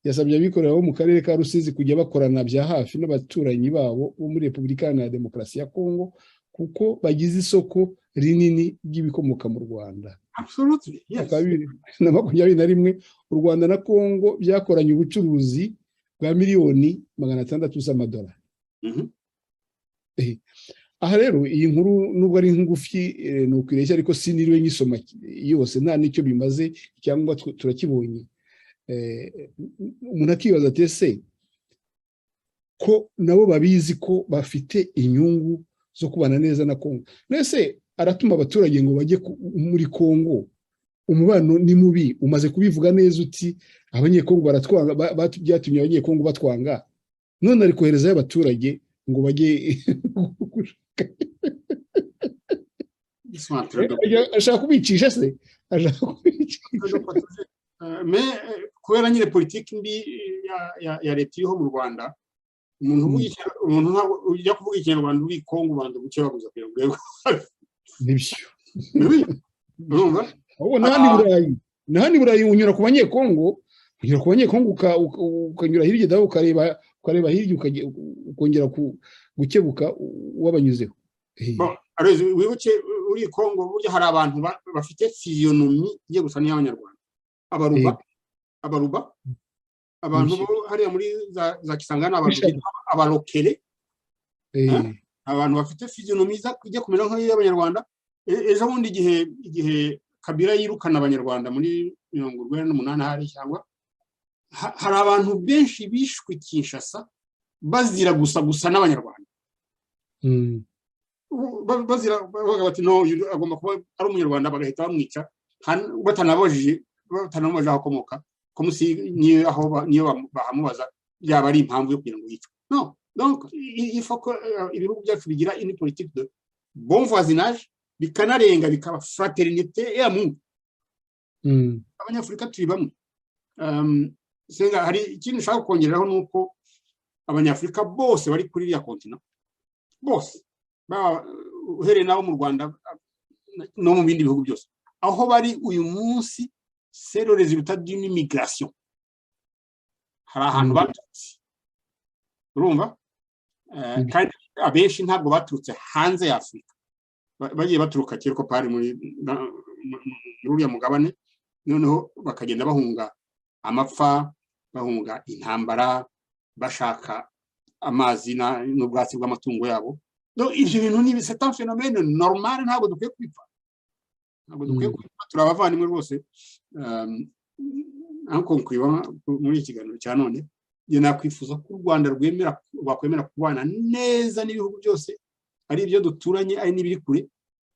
S1: yasabye abikorera bo mu karere ka Rusizi kujya bakorana bya hafi n'abaturanyi babo bo muri Repubulika ya Demokarasi ya Congo, kuko bagize isoko rinini ry'ibikomoka mu Rwanda.
S2: Absolutely, yes.
S1: 2021 u Rwanda na Congo byakoranye ubucuruzi bwa miliyoni 600 z'amadolari. Aha rero iyi nkuru nubwo ari ngufi nukwireshya, ariko siniriwe nyisoma yose, nta nicyo bimaze cyangwa turakibonye. Umuntu akibaza ati ese ko nabo babizi ko bafite inyungu zo kubana neza na Congo, nese aratuma abaturage ngo bajye muri Congo? Umubano ni mubi, umaze kubivuga neza uti abanyekongo baratwanga, byatumye abanyekongo batwanga, none ari kohereza abaturage ngo bajye ashaka kubicisha se, ashaka kubicisha.
S2: Mais kubera nyine politiki mbi ya leta iriho mu Rwanda, umuntu ntabwo ujya kuvuga Ikinyarwanda uri Congo ubanza gukebaguza kugira ngo
S1: nibyo.
S2: Urumva?
S1: Ahubwo nahandi Burayi unyura ku banyekongo, ukanyura hirya daho ukareba hirya ukongera gukebuka wabanyuzeho.
S2: Areze wibuke uri Congo burya hari abantu bafite physionomie igiye gusa n'iy'Abanyarwanda. Abaruba abantu bo hariya muri za Kisangani abantu bitwa abalokere abantu bafite physionomie ijya kumera nk'iy'abanyarwanda. Ejo bundi igihe Kabila yirukana abanyarwanda muri 1998 hari cyangwa hari abantu benshi bishwe Kinshasa bazira gusa n'abanyarwanda. Bazira bavuga bati no agomba kuba ari umunyarwanda, bagahita bamwica batanabajije aho akomoka, niyo bahamubaza byaba ari impamvu yo kugira ngo yicwe. No, donc il faut que ibihugu byacu bigira une politique de bon voisinage, bikanarenga bikaba fraternité et amour. Abanyafurika turi bamwe. Senga hari ikintu nshaka kongeraho nuko abanyafurika bose bari kuri ya continent bose uhereye naho mu Rwanda no mu bindi bihugu byose aho bari uyu munsi, c'est le résultat d'une immigration. Hari ahantu baturutse, urumva, kandi abenshi ntabwo baturutse hanze ya Afurika, bagiye baturuka cyereko pari muri uriya mugabane, noneho bakagenda bahunga amapfa, bahunga intambara, bashaka amazi n'ubwatsi bw'amatungo yabo. Donc ivyo bintu ni c'est un phénomène normal, ntabwo dukwiye kwipfa, turabavandimwe rwose. Ankonkwiba muri ikiganiro cya none, je nakwifuza ko u Rwanda rwakwemera kubana neza n'ibihugu byose, ari ibyo duturanye ari n'ibiri kure,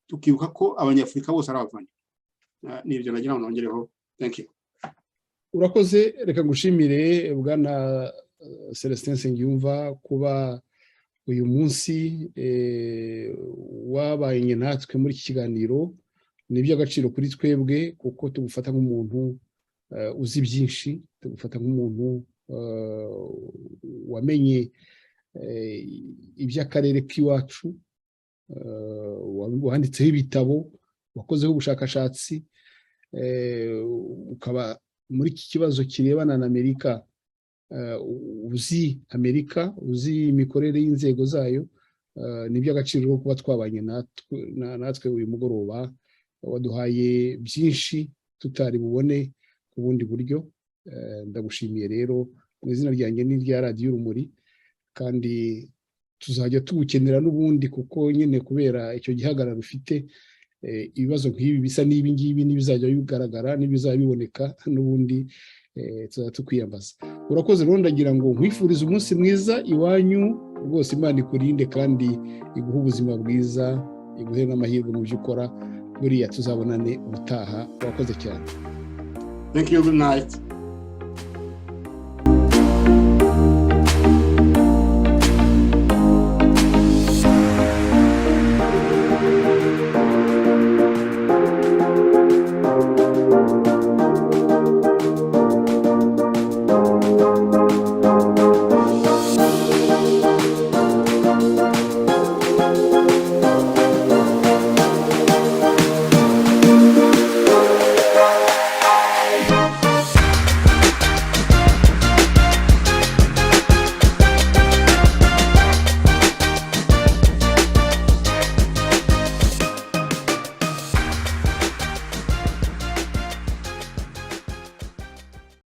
S2: tukibuka ko abanyafurika bose ari abavandimwe. Nibyo nagira ngo nongereho. Thank you.
S1: Urakoze, reka ngushimire bwana Celestin Nsengiyumva kuba uyu munsi wabaye natwe muri iki kiganiro. Ni iby'agaciro kuri twebwe kuko tugufata nk'umuntu uzi byinshi, tugufata nk'umuntu wamenye iby'akarere k'iwacu, wanditseho ibitabo, wakozeho ubushakashatsi, ukaba muri iki kibazo kirebana na Amerika uzi Amerika, uzi imikorere y'inzego zayo. Ni iby'agaciro kuba twabanye natwe uyu mugoroba, waduhaye byinshi tutari bubone ku bundi buryo. Ndagushimiye rero mu izina ryanjye n'irya radiyo Urumuri, kandi tuzajya tugukenera n'ubundi kuko nyine kubera icyo gihagararo ufite, ibibazo nk'ibi bisa n'ibi ngibi n'ibizajya bigaragara n'ibizajya biboneka n'ubundi tuzajya tukwiyambaza. Urakoze rero, ndagira ngo nkwifurize umunsi mwiza iwanyu rwose. Imana ikurinde kandi iguhe ubuzima bwiza, iguhe n'amahirwe mu byo ukora. Buriya tuzabonane ubutaha. Wakoze cyane.
S2: Thank you. Good night.